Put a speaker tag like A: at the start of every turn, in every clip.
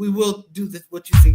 A: we will do this. What you see.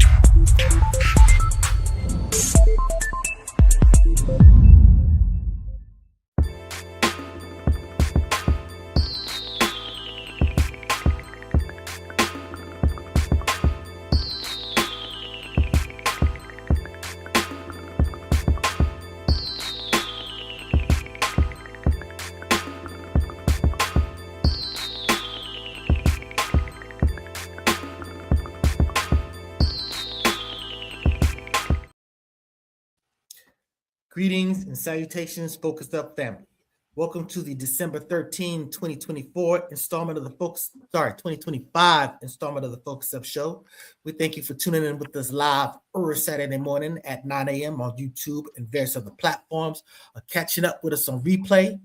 A: Greetings and salutations, Focused Up family. Welcome to the December 13, 2024 installment of the 2025 installment of the Focus Up Show. We thank you for tuning in with us live every Saturday morning at 9 a.m. on YouTube and various other platforms, or catching up with us on replay.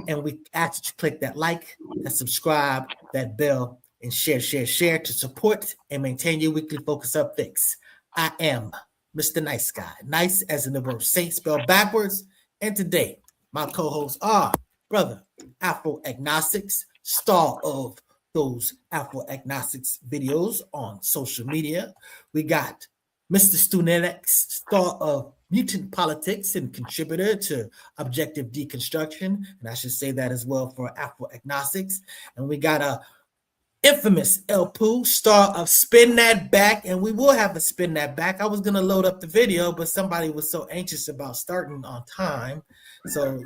A: And we ask that you click that like, that subscribe, that bell, and share to support and maintain your weekly Focus Up fix. I am Mr. Nice Guy. Nice as in the word saint spelled backwards. And today, my co-hosts are Brother Afro Agnostics, star of those Afro Agnostics videos on social media. We got Mr. Student X, star of Mutant Politics and contributor to Objective Deconstruction. And I should say that as well for Afro Agnostics. And we got a infamous El Poo, star of Spin That Back, and we will have a Spin That Back. I was going to load up the video, but somebody was so anxious about starting on time. So,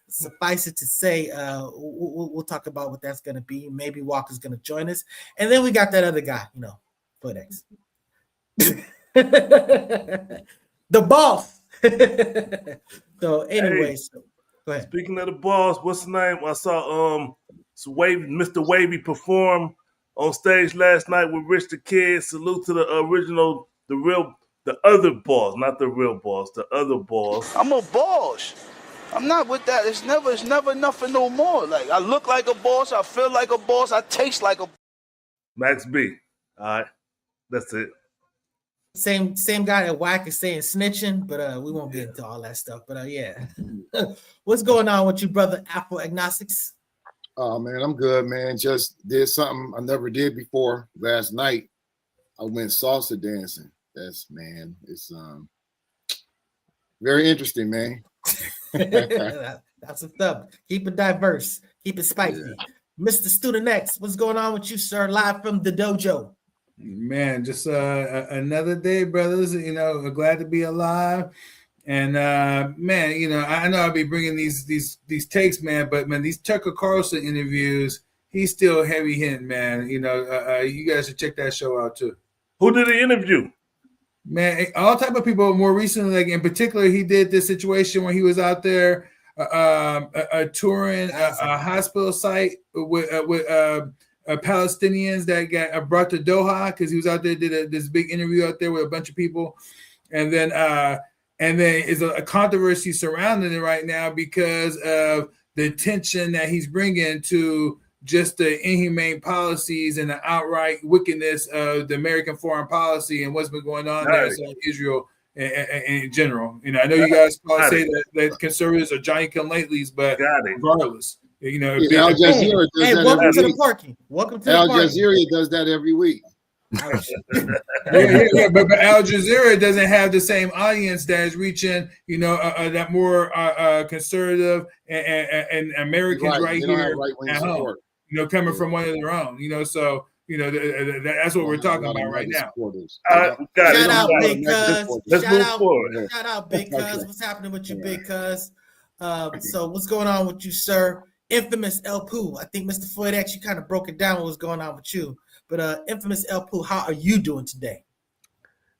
A: suffice it to say, we'll talk about what that's going to be. Maybe Walker's going to join us. And then we got that other guy, Foot X. The boss. So, anyways, go ahead.
B: Speaking of the boss, what's the name? I saw Mr. Wavy perform on stage last night with Rich the Kid. Salute to the original, the other boss, not the real boss, the other boss.
C: I'm a boss. I'm not with that. It's never nothing no more. Like, I look like a boss, I feel like a boss, I taste like a
B: Max B. All right. That's it.
A: Same guy that Whack is saying snitching, but we won't get into all that stuff. But yeah. What's going on with you, brother Afro Agnostics?
D: Oh man, I'm good, man. Just did something I never did before last night. I went salsa dancing. It's very interesting, man.
A: That's what's up. Keep it diverse, keep it spicy. Yeah. Mr. Student X, what's going on with you, sir? Live from the dojo.
E: Man, just another day, brothers. Glad to be alive. And man, I know I'll be bringing these takes, man. But man, these Tucker Carlson interviews, he's still heavy hitting, man. You guys should check that show out too.
B: Who did he interview?
E: Man, all type of people. More recently, like in particular, he did this situation where he was out there touring a hospital site with Palestinians that got brought to Doha because he was out there, did this big interview out there with a bunch of people, and then is a controversy surrounding it right now because of the attention that he's bringing to just the inhumane policies and the outright wickedness of the American foreign policy and what's been going on there in Israel in general. I know you guys probably say that conservatives are giant come-latelys, but regardless,
D: Al Jazeera does that
A: welcome
D: every
A: to
D: week.
A: the parking. Welcome to
D: Al
A: the parking.
D: Jazeera does that every week.
E: But Al Jazeera doesn't have the same audience that is reaching, that more conservative and Americans right here at home, coming from one of their own, so that's what we're talking about right now.
A: Shout out, Big Cuz. Shout out, Big Cuz. What's happening with you, Big Cuz? So what's going on with you, sir? Infamous El Poo. I think Mr. Floyd actually kind of broke it down what was going on with you. But infamous El Poo, how are you doing today?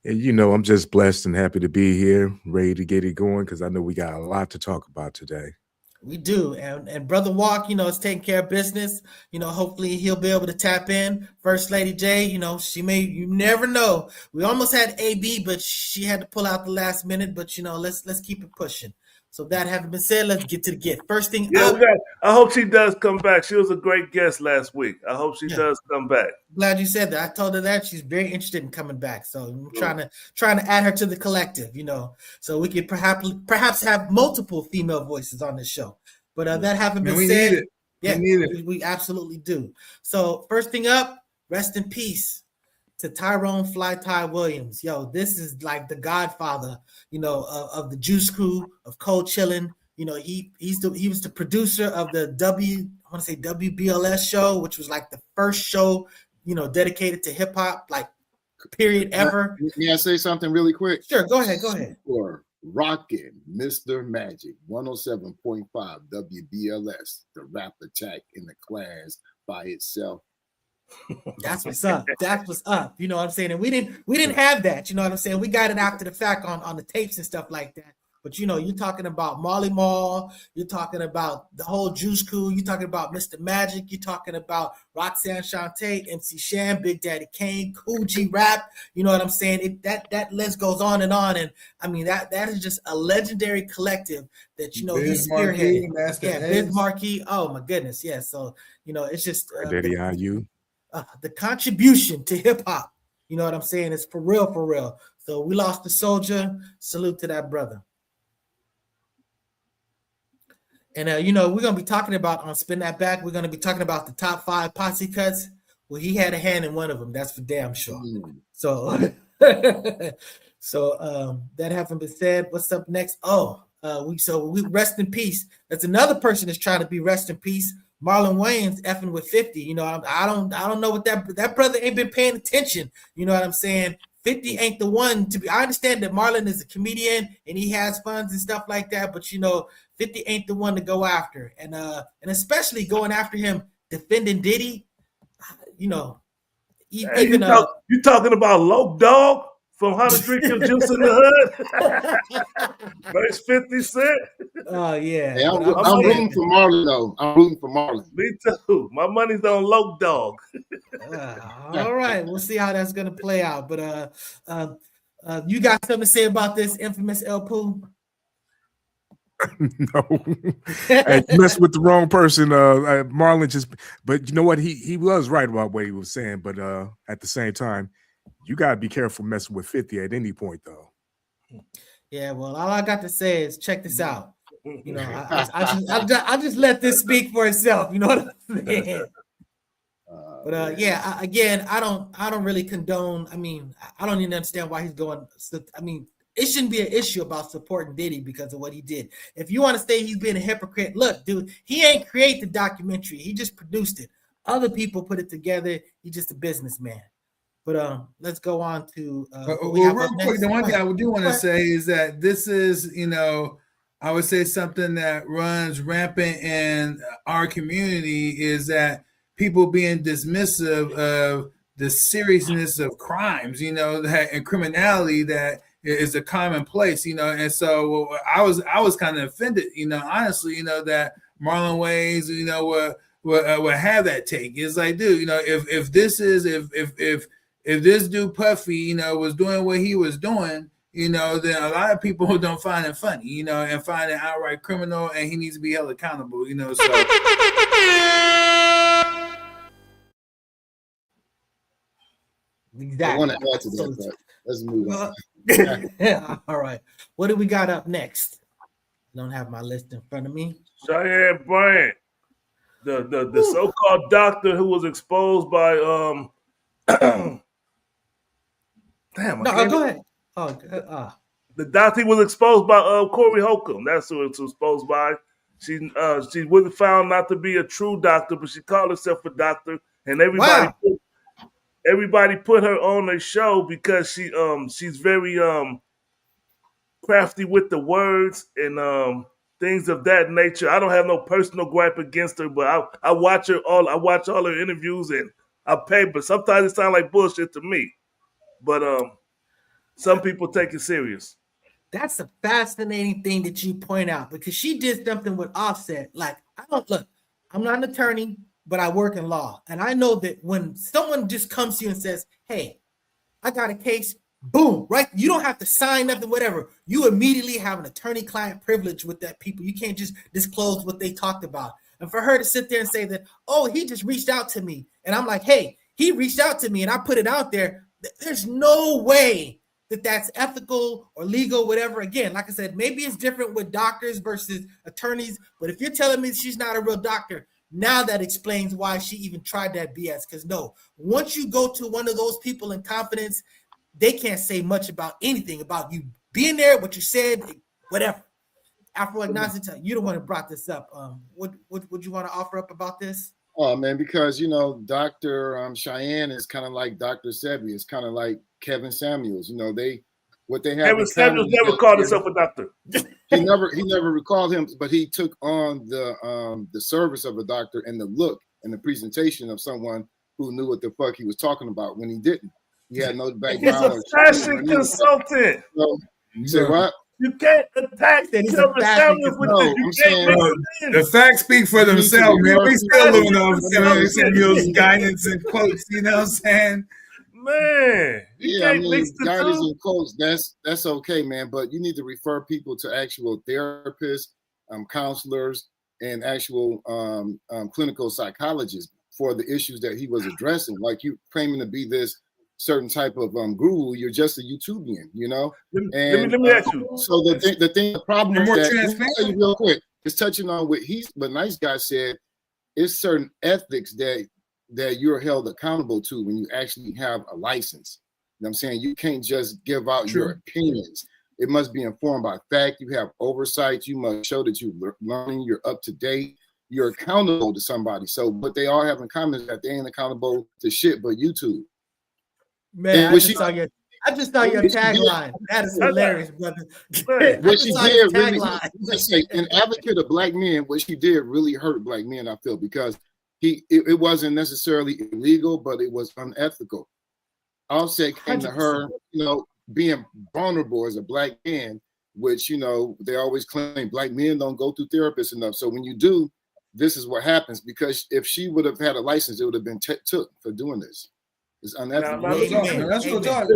F: And I'm just blessed and happy to be here, ready to get it going because I know we got a lot to talk about today.
A: We do, and Brother Walk, is taking care of business. Hopefully he'll be able to tap in. First Lady J, you never know. We almost had AB, but she had to pull out the last minute. But let's keep it pushing. So that having been said, let's get to the gift. First thing,
B: I hope she does come back. She was a great guest last week. I hope she does come back.
A: Glad you said that. I told her that she's very interested in coming back. So I'm trying to add her to the collective, so we could perhaps have multiple female voices on this show. But that having been said, we absolutely do. So first thing up, rest in peace, to Tyrone Fly Ty Williams. Yo, this is like the godfather, of the Juice Crew, of Cold Chillin. He was the producer of the WBLS show, which was like the first show, dedicated to hip hop, like period ever.
D: May I say something really quick?
A: Sure, go ahead.
D: For rocking Mr. Magic 107.5 WBLS, the rap attack in the class by itself.
A: That's what's up. You know what I'm saying? And we didn't have that. You know what I'm saying? We got it after the fact on the tapes and stuff like that. But you're talking about Marley Marl, you're talking about the whole Juice Crew, you're talking about Mr. Magic, you're talking about Roxanne Shante, MC Shan, Big Daddy Kane, Cool G Rap. You know what I'm saying? That list goes on. And I mean that is just a legendary collective that he spearheaded. Biz Markie. Oh my goodness, yeah. So it's just
F: Daddy IU.
A: The contribution to hip hop. You know what I'm saying? It's for real. So we lost a soldier. Salute to that brother. And, we're going to be talking about on Spin That Back, we're going to be talking about the top 5 posse cuts. Well, he had a hand in one of them. That's for damn sure. So, that having been said, what's up next? We rest in peace. That's another person that's trying to be rest in peace. Marlon Wayans effing with 50. I don't know what that brother ain't been paying attention. You know what I'm saying? 50 ain't the one to be. I understand that Marlon is a comedian and he has funds and stuff like that, but 50 ain't the one to go after, and especially going after him defending Diddy.
B: You talking about Loc Dog from How to Drink Your Juice in the Hood? Verse 50 Cent.
A: Oh yeah.
D: Hey, I'm rooting for Marlon though. I'm rooting for Marlon.
B: Me too. My money's on Loc Dog.
A: All right, we'll see how that's gonna play out. But you got something to say about this infamous El Poo?
F: No, I messed with the wrong person. Marlon but you know what? He was right about what he was saying, but at the same time, you gotta be careful messing with 50 at any point, though.
A: Yeah, well, all I got to say is check this out. I just let this speak for itself. You know what I'm saying? But I don't really condone. I mean, I don't even understand why he's going. I mean, it shouldn't be an issue about supporting Diddy because of what he did. If you want to say he's being a hypocrite, look, dude, he ain't create the documentary. He just produced it. Other people put it together. He's just a businessman. But let's go on to
E: real quick. The one thing I do want to say is that this is, I would say something that runs rampant in our community is that people being dismissive of the seriousness of crimes, and criminality that is a commonplace, and so I was kind of offended, honestly, that Marlon Wayans, would have that take. It's like, dude, if this dude Puffy, was doing what he was doing, then a lot of people don't find it funny, and find it outright criminal, and he needs to be held accountable, so.
A: Exactly.
D: I want to add to that, but let's move on.
A: All right. What do we got up next? I don't have my list in front of me.
B: Cheyenne Bryant, the so-called doctor who was exposed by
A: go ahead.
B: The doctor was exposed by Corey Holcomb. That's who it was exposed by. She wasn't found not to be a true doctor, but she called herself a doctor, and everybody put her on a show because she's very crafty with the words and things of that nature. I don't have no personal gripe against her, but I watch her all. I watch all her interviews and I pay, but sometimes it sounds like bullshit to me. But some people take it serious.
A: That's a fascinating thing that you point out because she did something with Offset. Like, I'm not an attorney, but I work in law. And I know that when someone just comes to you and says, hey, I got a case, boom, right? You don't have to sign nothing, whatever. You immediately have an attorney-client privilege with that people. You can't just disclose what they talked about. And for her to sit there and say that, oh, he just reached out to me. And I'm like, hey, he reached out to me and I put it out there. There's no way that that's ethical or legal, whatever. Again, like I said, maybe it's different with doctors versus attorneys. But if you're telling me she's not a real doctor, now that explains why she even tried that BS. Because no, once you go to one of those people in confidence, they can't say much about anything about you being there, what you said, whatever. Afro-agnostic, you the one who brought this up. What would you want to offer up about this?
D: Oh man, because Dr. Cheyenne is kind of like Dr. Sebi. It's kind of like Kevin Samuels. What they have.
B: Kevin Samuels never called himself a doctor.
D: He never recalled him, but he took on the service of a doctor and the look and the presentation of someone who knew what the fuck he was talking about when he didn't. He had no background.
B: He's a fashion consultant.
D: So, you say what?
B: You can't attack Kevin Samuels with this. You can't
E: the facts speak for themselves, man. We still living on Kevin Samuels' guidance and quotes. You know what I'm saying?
B: Man,
D: guidance and quotes. That's okay, man. But you need to refer people to actual therapists, counselors, and actual clinical psychologists for the issues that he was addressing. Like you claiming to be this certain type of guru, you're just a YouTubian, And
B: let me ask you.
D: So the problem is that, let me tell you real quick, is touching on what Nice Guy said. It's certain ethics that you're held accountable to when you actually have a license. You know what I'm saying? You can't just give out your opinions. It must be informed by fact. You have oversight. You must show that you're learning, you're up to date, you're accountable to somebody. So what they all have in common is that they ain't accountable to shit but YouTube.
A: Man, I just saw your tagline. That is hilarious, brother.
D: What she did really, an advocate of black men, what she did really hurt black men, I feel, because it wasn't necessarily illegal, but it was unethical. Offset came 100%. To her, being vulnerable as a black man, which, they always claim black men don't go through therapists enough. So when you do, this is what happens, because if she would have had a license, it would have been took for doing this. It's unethical.
E: That's what I'm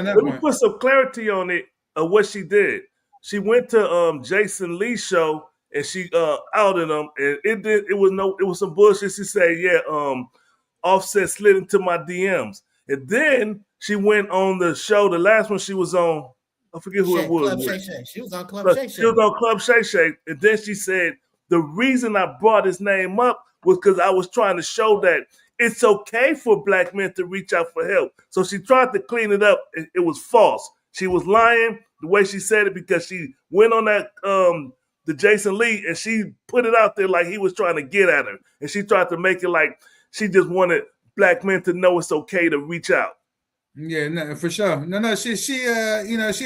B: Let me put some clarity on it of what she did. She went to Jason Lee's show and she outed him, and it was some bullshit. She said, Offset slid into my DMs. And then she went on the show, the last one she was on, I forget who it was.
A: Club Shay Shay. She was on Club Shay Shay.
B: She was on Club Shay Shay. And then she said, the reason I brought his name up was because I was trying to show that it's okay for black men to reach out for help. So she tried to clean it up. It was false. She was lying the way she said it because she went on that the Jason Lee and she put it out there like he was trying to get at her. And she tried to make it like she just wanted black men to know it's okay to reach out.
E: Yeah, no, for sure. No, she she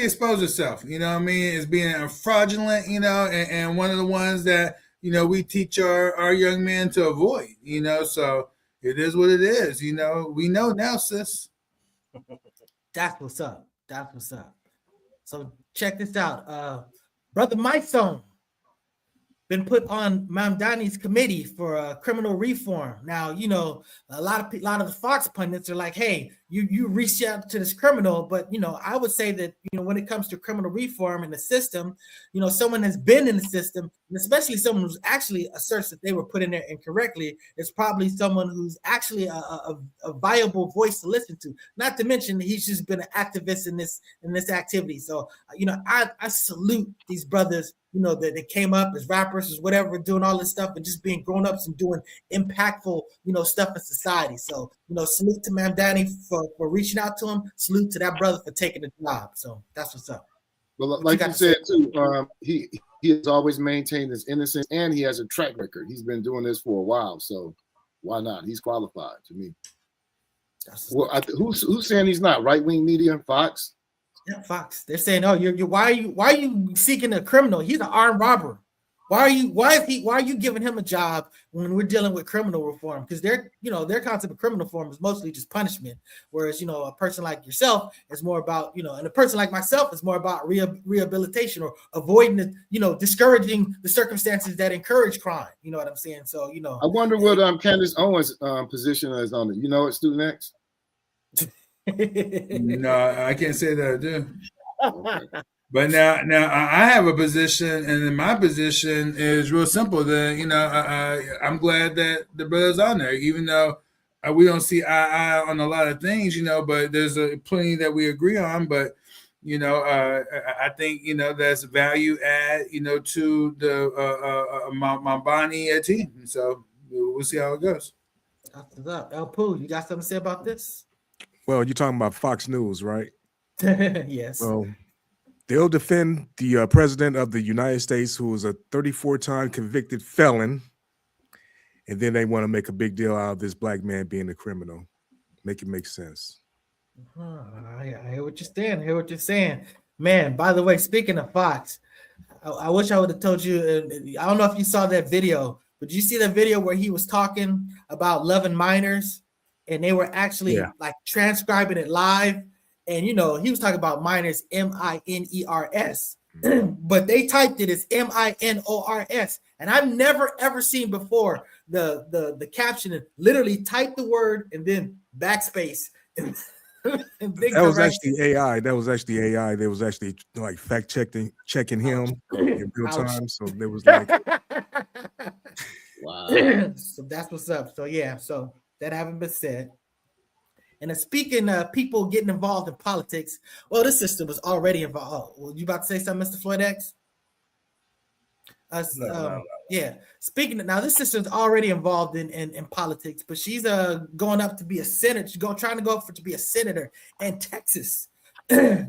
E: exposed herself, as being fraudulent, and one of the ones that, we teach our young men to avoid, so it is what it is, we know now, sis.
A: That's what's up. So check this out. Brother Mystone been put on Mandani's committee for criminal reform. Now, a lot of the Fox pundits are like, hey, you reach out to this criminal, but I would say that when it comes to criminal reform in the system, someone has been in the system, and especially someone who's actually asserts that they were put in there incorrectly, is probably someone who's actually a viable voice to listen to. Not to mention he's just been an activist in this activity. So I salute these brothers. That they came up as rappers, as whatever, doing all this stuff and just being grown-ups and doing impactful, stuff in society. So, salute to Mandani for reaching out to him. Salute to that brother for taking the job. So that's what's up.
D: Well, like you said too, he has always maintained his innocence and he has a track record. He's been doing this for a while, so why not? He's qualified to me. Well, who's saying he's not? Right-wing media, Fox.
A: Yeah, Fox. They're saying, "Oh, why are you seeking a criminal? He's an armed robber. Why are you giving him a job when we're dealing with criminal reform? Because their concept of criminal reform is mostly just punishment, whereas a person like yourself is more about and a person like myself is more about rehabilitation or avoiding discouraging the circumstances that encourage crime. You know what I'm saying? So
D: I wonder what Candace Owens' position is on it. At Student X.
E: No, I can't say that I do. Okay. But now I have a position, and my position is real simple. That I'm glad that the brother's on there, even though we don't see eye on a lot of things, But there's plenty that we agree on. But I think that's value add, to the Mandani team. So we'll see how it goes.
A: That's what's up. El Pooh, you got something to say about this?
F: Well, you're talking about Fox News, right?
A: Yes.
F: Well, they'll defend the president of the United States, who is a 34-time convicted felon, and then they want to make a big deal out of this black man being a criminal. Make it make sense.
A: I hear what you're saying. I hear what you're saying. Man, by the way, speaking of Fox, I wish I would have told you. I don't know if you saw that video, but did you see the video where he was talking about loving minors, and they were actually like transcribing it live? And he was talking about minors, miners, but they typed it as minors. And I've never ever seen before the caption literally type the word and then backspace.
F: That was actually AI. That was actually AI. They was actually like fact checking him in real time. So there was like,
D: Wow.
A: So that's what's up. So yeah, so that haven't been said. And speaking of people getting involved in politics, well, this system was already involved. Well, you about to say something, Mr. Floyd X?
B: No.
A: Yeah. Speaking of, now, this sister's already involved in politics, but she's going up to be a senator. She's trying to go up to be a senator in Texas. A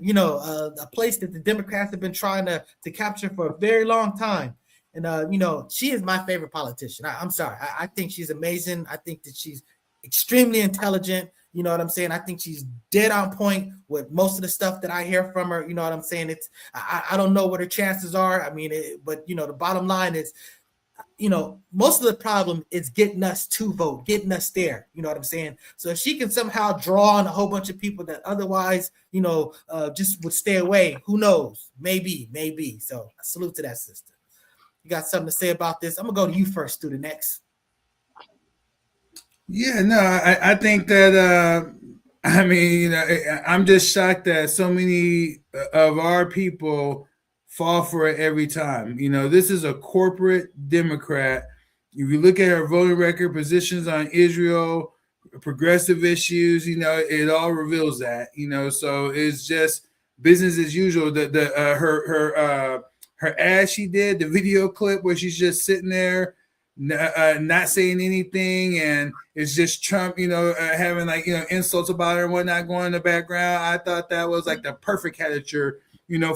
A: place that the Democrats have been trying to capture for a very long time. And she is my favorite politician. I'm sorry. I think she's amazing. I think that she's extremely intelligent. You know what I'm saying? I think she's dead on point with most of the stuff that I hear from her. You know what I'm saying? I don't know what her chances are. I mean, but the bottom line is, most of the problem is getting us to vote, getting us there. You know what I'm saying? So if she can somehow draw on a whole bunch of people that otherwise, just would stay away, who knows? Maybe. So I salute to that sister. You got something to say about this? I'm gonna go to you first, student next.
E: Yeah, no, I think that I'm just shocked that so many of our people fall for it every time. This is a corporate Democrat. If you look at her voting record, positions on Israel, progressive issues, it all reveals that. So it's just business as usual. Her ad she did, the video clip where she's just sitting there, not saying anything, and it's just Trump, having insults about her and whatnot going in the background. I thought that was like the perfect caricature,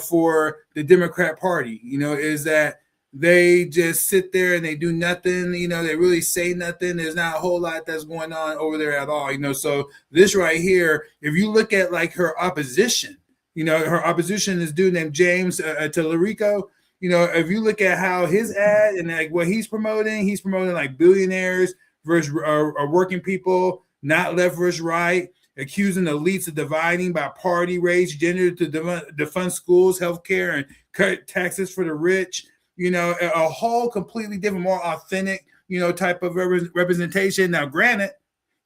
E: for the Democrat Party. Is that they just sit there and they do nothing. They really say nothing. There's not a whole lot that's going on over there at all. So this right here, if you look at like her opposition, her opposition is a dude named James Tallarico. If you look at how his ad and like what he's promoting like billionaires versus working people, not left versus right, accusing elites of dividing by party, race, gender to defund schools, healthcare, and cut taxes for the rich. A whole completely different, more authentic, type of representation. Now, granted,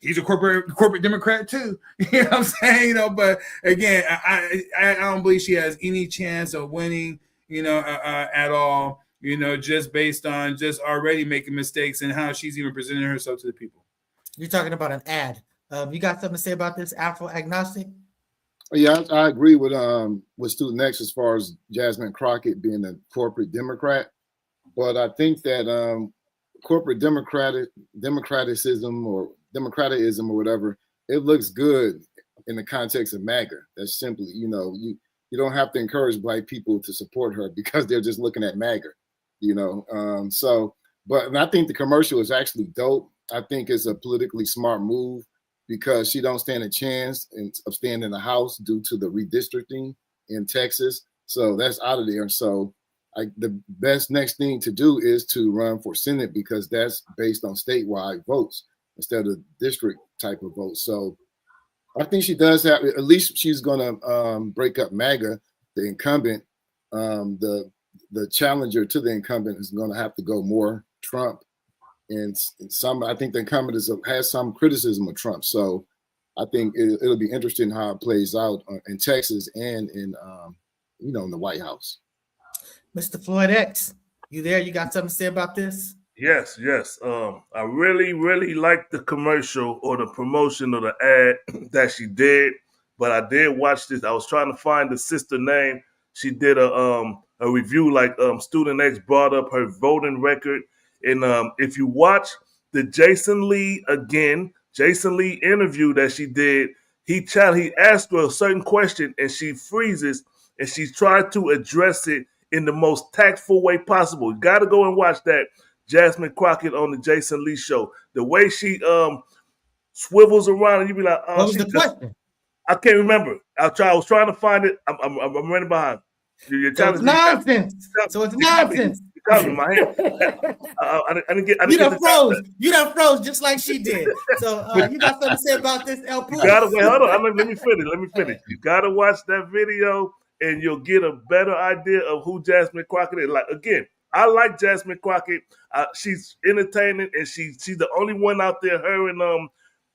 E: he's a corporate Democrat too. You know what I'm saying? But again, I don't believe she has any chance of winning. At all, just based on just already making mistakes and how she's even presenting herself to the people.
A: You're talking about an ad. You got something to say about this, Afro Agnostic?
D: Yeah, I agree with Student X as far as Jasmine Crockett being a corporate Democrat, but I think that corporate democraticism or democratism or whatever, it looks good in the context of MAGA. That's simply, you don't have to encourage Black people to support her because they're just looking at MAGA, but I think the commercial is actually dope. I think it's a politically smart move because she don't stand a chance of staying in the House due to the redistricting in Texas. So that's out of there. And so the best next thing to do is to run for Senate because that's based on statewide votes instead of district type of votes. So I think she does have, at least she's going to break up MAGA, the incumbent. The challenger to the incumbent is going to have to go more Trump. And I think the incumbent has some criticism of Trump. So I think it'll be interesting how it plays out in Texas and in the White House.
A: Mr. Floyd X, you there? You got something to say about this?
B: Yes. I really liked the commercial or the promotion of the ad that she did, but I did watch this. I was trying to find the sister name. She did a review, like Student X brought up her voting record, and if you watch the Jason Lee interview that she did. He asked her a certain question and she freezes and she tried to address it in the most tactful way possible. You got to go and watch that Jasmine Crockett on the Jason Lee show. The way she swivels around and you be like, oh,
A: what was the question?
B: I can't remember. I was trying to find it. I'm running behind. You're
A: so it's nonsense. So it's nonsense.
B: You caught me in my hand. I didn't get.
A: You done froze. You done froze just like she did. So you got something to say about this, El Pooh?
B: You gotta wait. Hold on. Let me finish. You gotta watch that video, and you'll get a better idea of who Jasmine Crockett is. Like again, I like Jasmine Crockett. She's entertaining, and she's the only one out there. Her and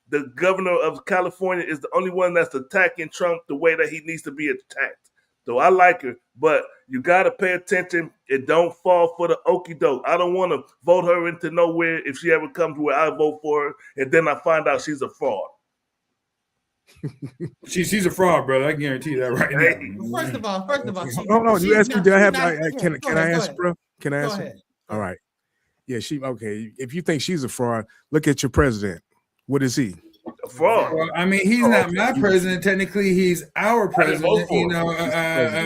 B: the governor of California is the only one that's attacking Trump the way that he needs to be attacked. So I like her, but you got to pay attention and don't fall for the okie doke. I don't want to vote her into nowhere if she ever comes where I vote for her, and then I find out she's a fraud.
E: She's a fraud, brother. I guarantee that right now.
A: Well, first of all,
F: no. You asked me. Do I have? Can I answer, bro? Can I
A: Go
F: answer?
A: ahead.
F: All right. Yeah, okay. If you think she's a fraud, look at your president. What is he?
B: A fraud.
E: Well, I mean, he's not my president. Technically, he's our president. You know,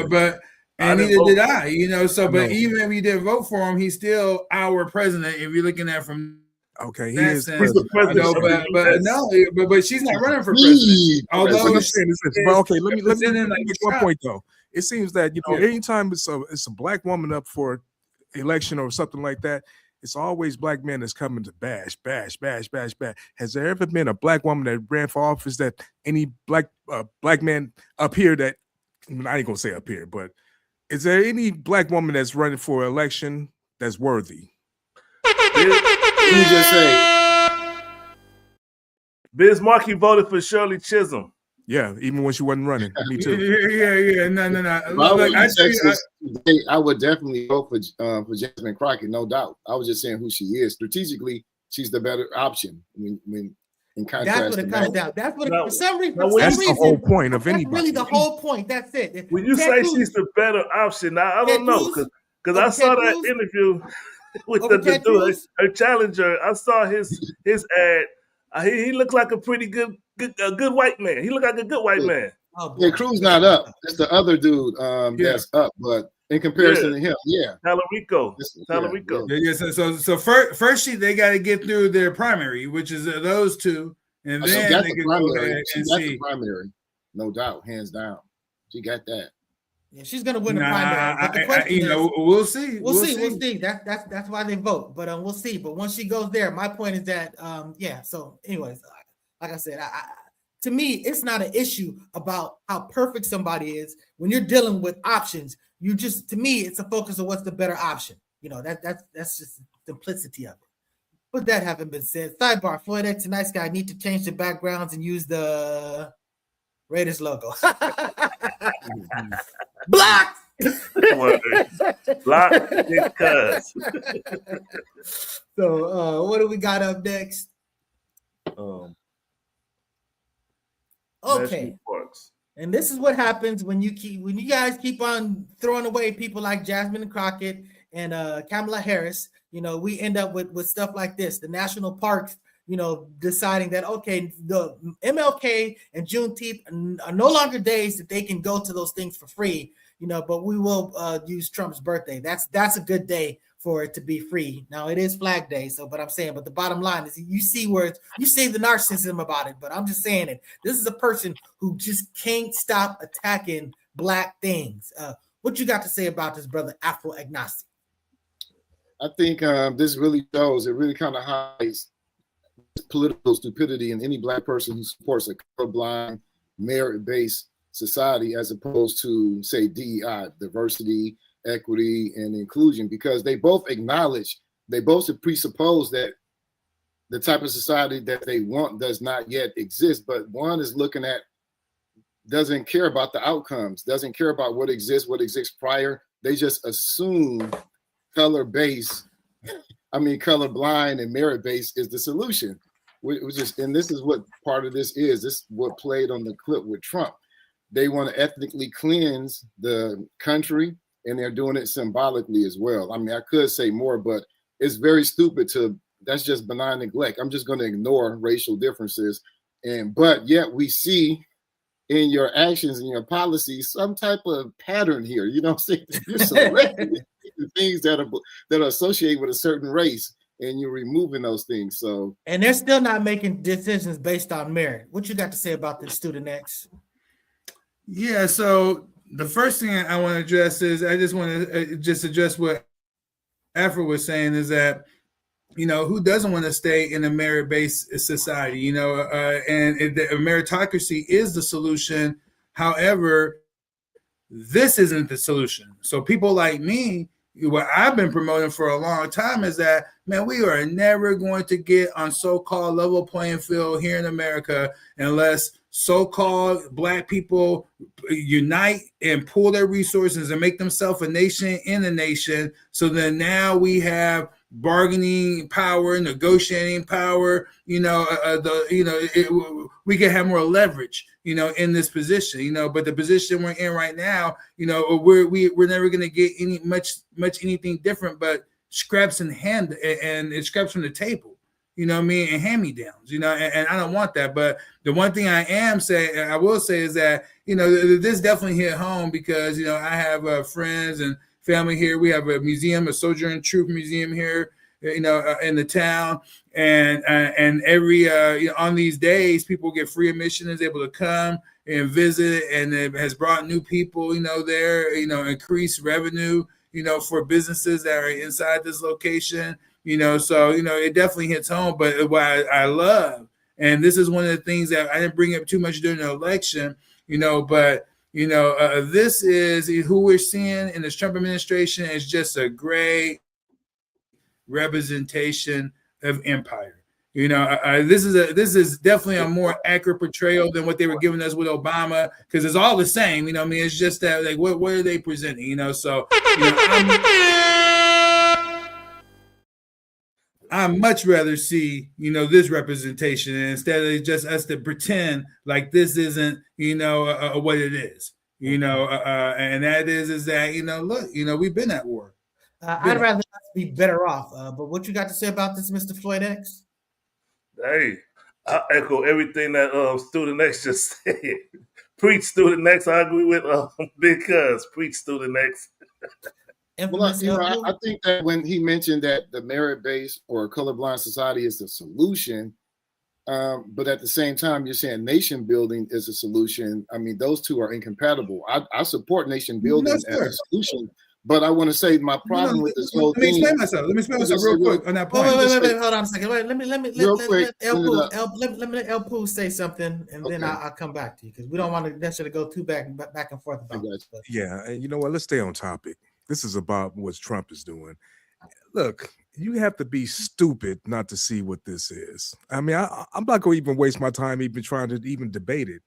E: but neither did I. You know, so but even if we didn't vote for him, he's still our president. If you're looking at from
F: okay, he
E: that
F: is
E: sense.
F: president.
E: But she's not running for president. Although,
F: okay, let me make one point though. It seems that anytime it's a black woman up for election or something like that, it's always black men that's coming to bash. Has there ever been a black woman that ran for office that any black man up here that I ain't gonna say up here, but is there any black woman that's running for election that's worthy?
D: You just say
B: Biz Markie voted for Shirley Chisholm.
F: Yeah, even when she wasn't running. Me too.
E: Yeah. No.
D: I would definitely vote for Jasmine Crockett, no doubt. I was just saying who she is. Strategically, she's the better option. When in contrast,
A: that's what it comes down. That's what for some reason.
F: That's the whole point of anybody.
A: Really, the whole point. That's it.
B: When you say she's the better option, now I don't know because I saw that interview with the dude, her challenger. I saw his ad. He looks like a pretty good white man. He looked like a good white man.
D: Yeah, Cruz not up. It's the other dude that's up, but in comparison to him,
B: Talarico.
E: Yeah. So first they got to get through their primary, which is those two, and then they can go ahead and see
D: the primary, no doubt, hands down. She got that.
A: Yeah, she's gonna win the primary. But the question
E: we'll see.
A: We'll see. That's why they vote. But we'll see. But once she goes there, my point is that So, anyways, like I said, to me, it's not an issue about how perfect somebody is. When you're dealing with options, to me, it's a focus of what's the better option. You know, that's just the simplicity of it. But that having been said, sidebar: Floyd X and Nice Guy need to change the backgrounds and use the Raiders logo. Blocked.
B: Blocked because.
A: So, what do we got up next? Okay. And this is what happens when you guys keep on throwing away people like Jasmine and Crockett and Kamala Harris. You know, we end up with stuff like this. The national parks, deciding that, okay, the MLK and Juneteenth are no longer days that they can go to those things for free, but we will use Trump's birthday. That's a good day for it to be free. Now it is Flag Day, but the bottom line is you see the narcissism about it, but I'm just saying it. This is a person who just can't stop attacking black things. What you got to say about this, brother Afro Agnostic?
D: I think this really shows, it really kind of highlights political stupidity in any black person who supports a colorblind, merit-based society as opposed to, say, DEI, diversity, equity, and inclusion, because they both presuppose that the type of society that they want does not yet exist, but one is doesn't care about the outcomes, doesn't care about what exists prior. They just assume colorblind and merit-based is the solution. And this is what part of this is. This is what played on the clip with Trump. They want to ethnically cleanse the country, and they're doing it symbolically as well. I mean, I could say more, but it's very stupid to that's just benign neglect. I'm just going to ignore racial differences. But yet we see in your actions and your policies some type of pattern here. You know what I'm saying? You're selecting the things that are associated with a certain race, and you're removing those things. So,
A: and they're still not making decisions based on merit. What you got to say about this, Student X?
E: Yeah, so the first thing I want to address is I just want to just address what Afro was saying is that, who doesn't want to stay in a merit-based society, and the meritocracy is the solution. However, this isn't the solution. So people like me, what I've been promoting for a long time is that, man, we are never going to get on so-called level playing field here in America unless so-called Black people unite and pool their resources and make themselves a nation in a nation. So then now we have bargaining power, negotiating power. We can have more leverage, in this position. But the position we're in right now, we're never going to get any much anything different but scraps in hand and it scraps from the table. And hand-me-downs, and I don't want that. But the one thing I will say is that, this definitely hit home because, I have friends and family here. We have a museum, a Sojourner Truth Museum here, in the town. And every, on these days, people get free admission, is able to come and visit. And it has brought new people, there, increased revenue, for businesses that are inside this location. So, it definitely hits home. But what I love, and this is one of the things that I didn't bring up too much during the election, but, this is who we're seeing in this Trump administration is just a great representation of empire. This is definitely a more accurate portrayal than what they were giving us with Obama, because it's all the same. It's just that, like, what are they presenting? So, I much rather see, this representation instead of just us to pretend like this isn't, what it is, and that is that, look, we've been at war.
A: I'd rather be better off. But what you got to say about this, Mr. Floyd X?
B: Hey, I echo everything that Student X just said. Preach, Student X. I agree with Big Cuz. Preach, Student X.
D: Well, I think that when he mentioned that the merit-based or colorblind society is the solution, but at the same time, you're saying nation building is a solution. I mean, those two are incompatible. I support nation building as a solution, but I want to say my problem with this whole thing.
E: Let me explain myself real quick on that point.
A: Wait, hold on a second. Wait, let me let El Pooh say something, and then I'll come back to you because we don't want to necessarily go too back and forth about this. But.
F: Yeah, and you know what? Let's stay on topic. This is about what Trump is doing. Look, you have to be stupid not to see what this is. I mean, I'm not going to even waste my time even trying to even debate it.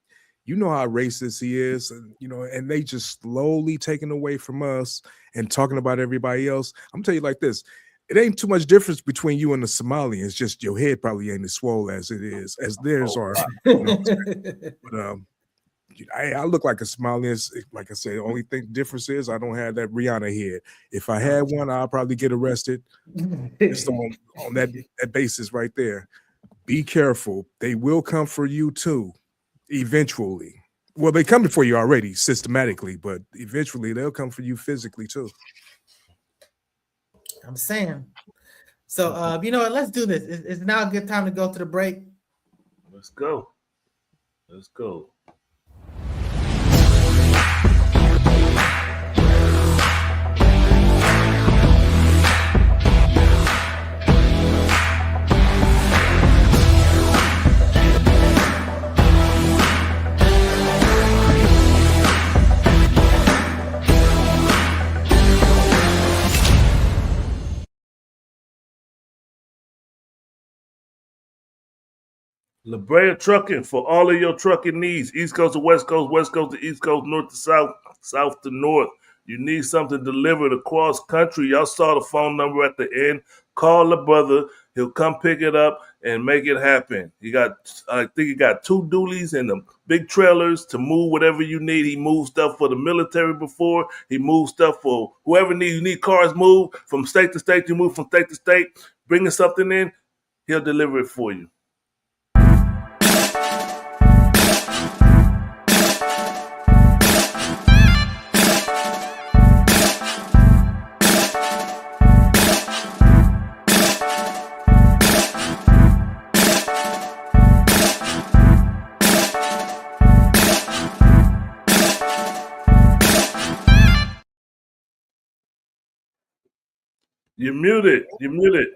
F: You know how racist he is, and they just slowly taking away from us and talking about everybody else. I'm telling you like this. It ain't too much difference between you and the Somalians. Just your head probably ain't as swole as it is, as theirs are. But I look like a Somalian. Like I said, the only difference is I don't have that Rihanna head. If I had one, I'll probably get arrested. Just on that basis right there. Be careful. They will come for you too, eventually. Well, they coming for you already systematically, but eventually they'll come for you physically too.
A: I'm saying. So, you know what? Let's do this. Is now a good time to go to the break?
B: Let's go. La Brea Trucking for all of your trucking needs. East Coast to West Coast, West Coast to East Coast, North to South, South to North. You need something delivered across country. Y'all saw the phone number at the end. Call the brother. He'll come pick it up and make it happen. I think he got 2 dualies and the big trailers to move whatever you need. He moved stuff for the military before. He moved stuff for whoever needs. You need cars moved from state to state. You move from state to state, bringing something in. He'll deliver it for you. You're muted. You're muted.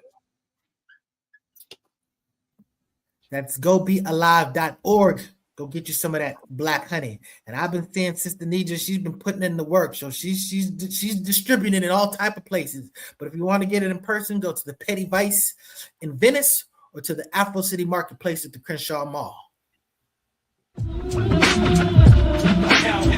A: That's gobealive.org. Go get you some of that black honey. And I've been seeing Sister Nija, she's been putting in the work. So she's distributing it in all type of places. But if you want to get it in person, go to the Petty Vice in Venice or to the Afro City Marketplace at the Crenshaw Mall.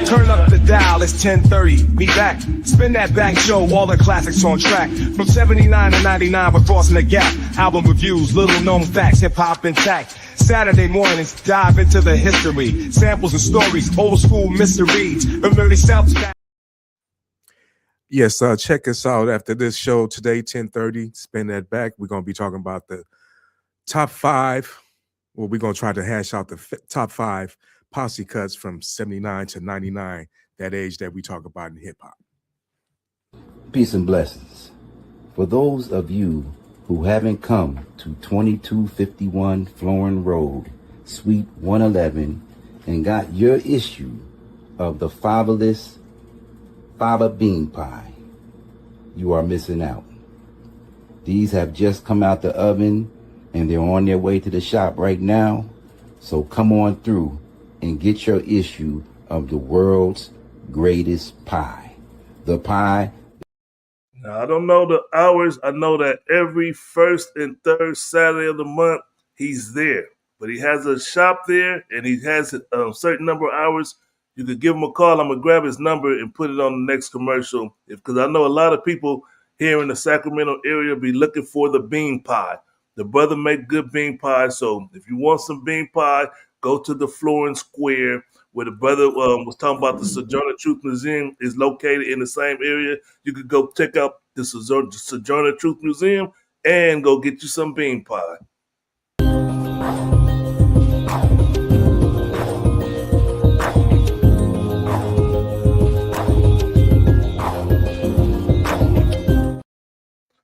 G: Turn up the dial, it's 10:30. Be back. Spin that back show, all the classics on track. From 79 to 99, we're crossing the gap. Album reviews, little known facts, hip hop intact. Saturday mornings, dive into the history. Samples and stories, old school mysteries. From early South.
F: Yes, check us out after this show today, 10:30. Spin that back. We're going to be talking about the top five. Well, we're going to try to hash out the top five posse cuts from 79 to 99, that age that we talk about in hip hop.
H: Peace and blessings. For those of you who haven't come to 2251 Florin Road, Suite 111, and got your issue of the fiberless fava bean pie, you are missing out. These have just come out the oven and they're on their way to the shop right now. So come on through and get your issue of the world's greatest pie. The pie.
B: Now, I don't know the hours. I know that every first and third Saturday of the month, he's there. But he has a shop there, and he has a certain number of hours. You could give him a call. I'm going to grab his number and put it on the next commercial. Because I know a lot of people here in the Sacramento area be looking for the bean pie. The brother make good bean pie. So if you want some bean pie, go to the Florin Square where the brother was talking about the Sojourner Truth Museum is located in the same area. You could go check out the Sojourner Truth Museum and go get you some bean pie.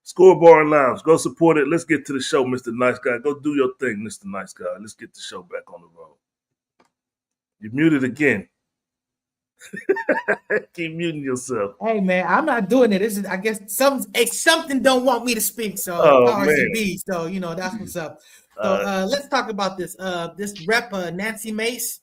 B: Scoreboard Lounge. Go support it. Let's get to the show, Mr. Nice Guy. Go do your thing, Mr. Nice Guy. Let's get the show back on the road. You're muted again. Keep muting yourself.
A: Hey man, I'm not doing it. This is, I guess, something don't want me to speak. So powers to be. So that's what's up. So let's talk about this. This rep Nancy Mace.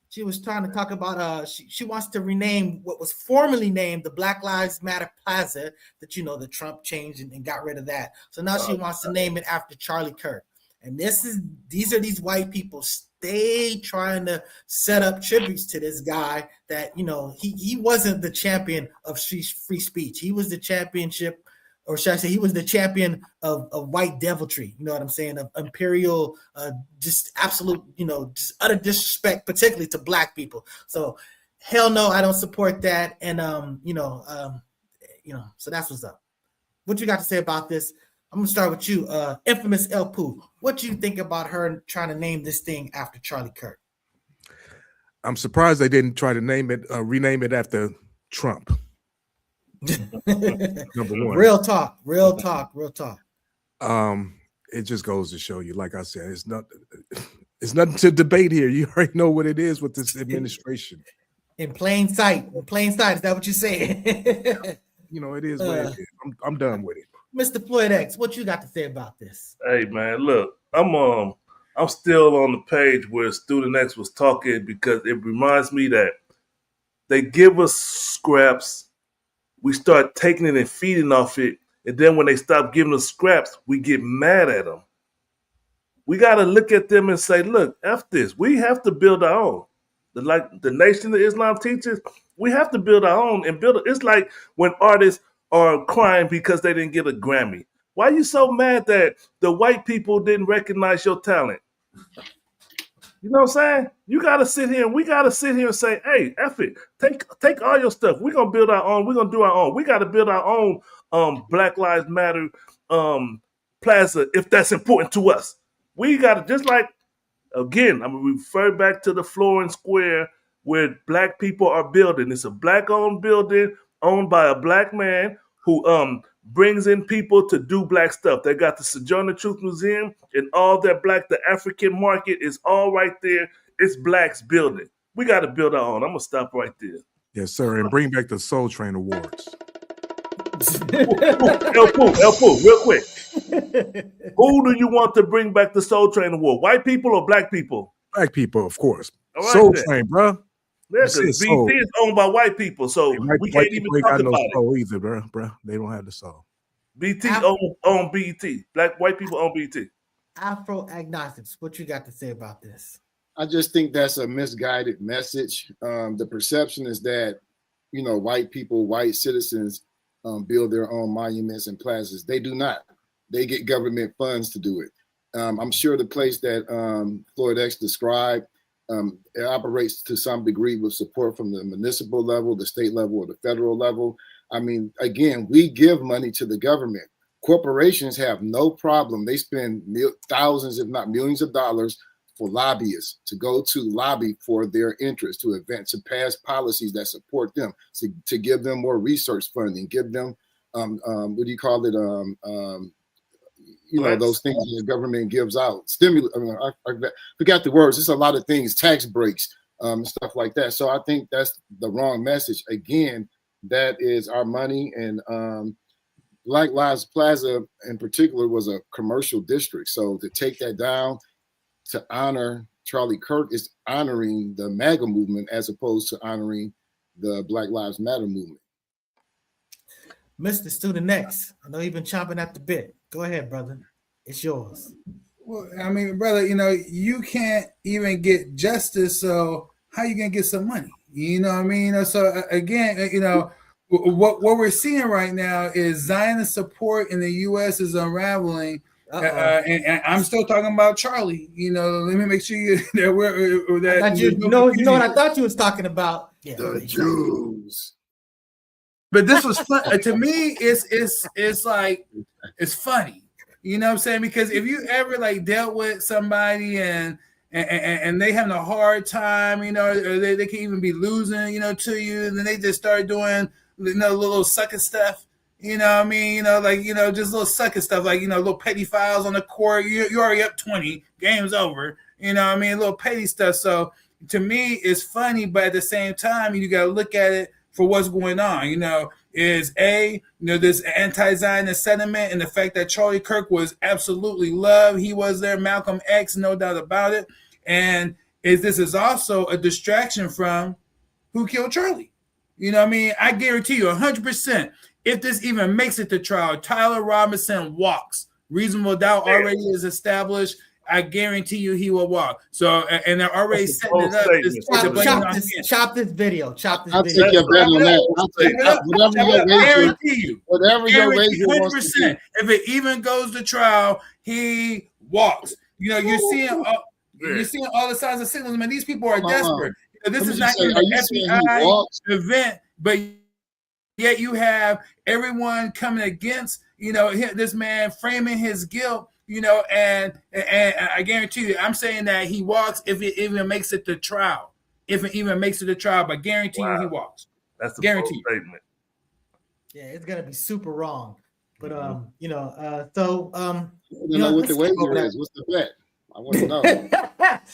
A: She was trying to talk about she wants to rename what was formerly named the Black Lives Matter Plaza that the Trump changed and got rid of that. So now she wants to name it after Charlie Kirk. And these are these white people stay trying to set up tributes to this guy that he wasn't the champion of free speech. He was the championship, or should I say, he was the champion of white deviltry. You know what I'm saying? Of imperial, just absolute, just utter disrespect, particularly to black people. So hell no, I don't support that. And so that's what's up. What you got to say about this? I'm gonna start with you, infamous El Poo. What do you think about her trying to name this thing after Charlie Kirk?
F: I'm surprised they didn't try to rename it after Trump. Number one.
A: Real talk.
F: It just goes to show you, like I said, it's nothing to debate here. You already know what it is with this administration.
A: In plain sight. Is that what you're saying?
F: It is what it is. I'm done with it.
A: Mr. Floyd X, what you got to say about this?
B: Hey man, look, I'm still on the page where Student X was talking because it reminds me that they give us scraps, we start taking it and feeding off it, and then when they stop giving us scraps, we get mad at them. We got to look at them and say, look, F this. We have to build our own. Like the Nation of Islam teaches, we have to build our own and build it. It's like when artists are crying because they didn't get a Grammy. Why are you so mad that the white people didn't recognize your talent? You know what I'm saying? You got to sit here and we got to sit here and say, hey, F it. Take all your stuff. We're going to build our own. We're going to do our own. We got to build our own Black Lives Matter Plaza if that's important to us. We got to, just like, again, I'm going to refer back to the Florin Square where black people are building. It's a black-owned building owned by a black man who brings in people to do black stuff. They got the Sojourner Truth Museum and all that black, the African market is all right there. It's blacks building. We got to build our own. I'm going to stop right there.
F: Yes, sir. And bring back the Soul Train Awards.
B: El Pooh, real quick. Who do you want to bring back the Soul Train Award? White people or black people?
F: Black people, of course.
B: All right,
F: Soul
B: then.
F: Train, bro.
B: Yeah, because BT is owned by white people, so we can't even talk
F: got no
B: about
F: soul either, bro. They don't have the soul.
B: BT own BT. Black white people own BT.
A: Afro agnostics, what you got to say about this?
D: I just think that's a misguided message. The perception is that, white people, white citizens build their own monuments and plazas. They do not. They get government funds to do it. I'm sure the place that Floyd X described, it operates to some degree with support from the municipal level, the state level, or the federal level. I mean, again, we give money to the government. Corporations have no problem. They spend thousands, if not millions of dollars for lobbyists to go to lobby for their interests, to pass policies that support them, to give them more research funding, give them, what do you call it? Those things the government gives out. Stimulus, I forgot the words. There's a lot of things, tax breaks, stuff like that. So I think that's the wrong message. Again, that is our money. And Black Lives Plaza in particular was a commercial district. So to take that down, to honor Charlie Kirk is honoring the MAGA movement as opposed to honoring the Black Lives Matter movement.
A: Mr. Student X, I know you've been chomping at the bit. Go ahead, brother. It's yours.
E: Well, I mean, brother, you can't even get justice, so how you gonna get some money? You know what I mean? So again, what we're seeing right now is Zionist support in the U.S. is unraveling. And I'm still talking about Charlie. Let me make sure that we're that.
A: You know what I thought you was talking about? Yeah,
D: the Jews.
E: But this was fun to me. It's like it's funny. You know what I'm saying? Because if you ever dealt with somebody and they having a hard time, or they can even be losing, to you, and then they just start doing little sucker stuff. You know what I mean? Just little sucker stuff, little petty fouls on the court. You're already up 20, game's over. You know what I mean? Little petty stuff. So to me, it's funny, but at the same time, you got to look at it for what's going on. Is this anti-Zionist sentiment and the fact that Charlie Kirk was absolutely loved. He was there, Malcolm X, no doubt about it. And this is also a distraction from who killed Charlie. You know what I mean? I guarantee you 100%. If this even makes it to trial, Tyler Robinson walks. Reasonable doubt already is established. I guarantee you he will walk. So, and they're already setting it up.
A: Chop this video.
D: I'll take your bet on that. Whatever your razor wants to do.
E: If it even goes to trial, he walks. You're seeing all the signs of signals. Man, these people are desperate. This is not an FBI event, but yet you have everyone coming against, this man framing his guilt, and I guarantee you, I'm saying that he walks if it even makes it to trial. If it even makes it to trial, but guarantee you he walks.
B: That's a
E: guarantee
B: statement.
A: Yeah, it's gonna be super wrong. But
D: know what the wager is. What's the bet? I want to know.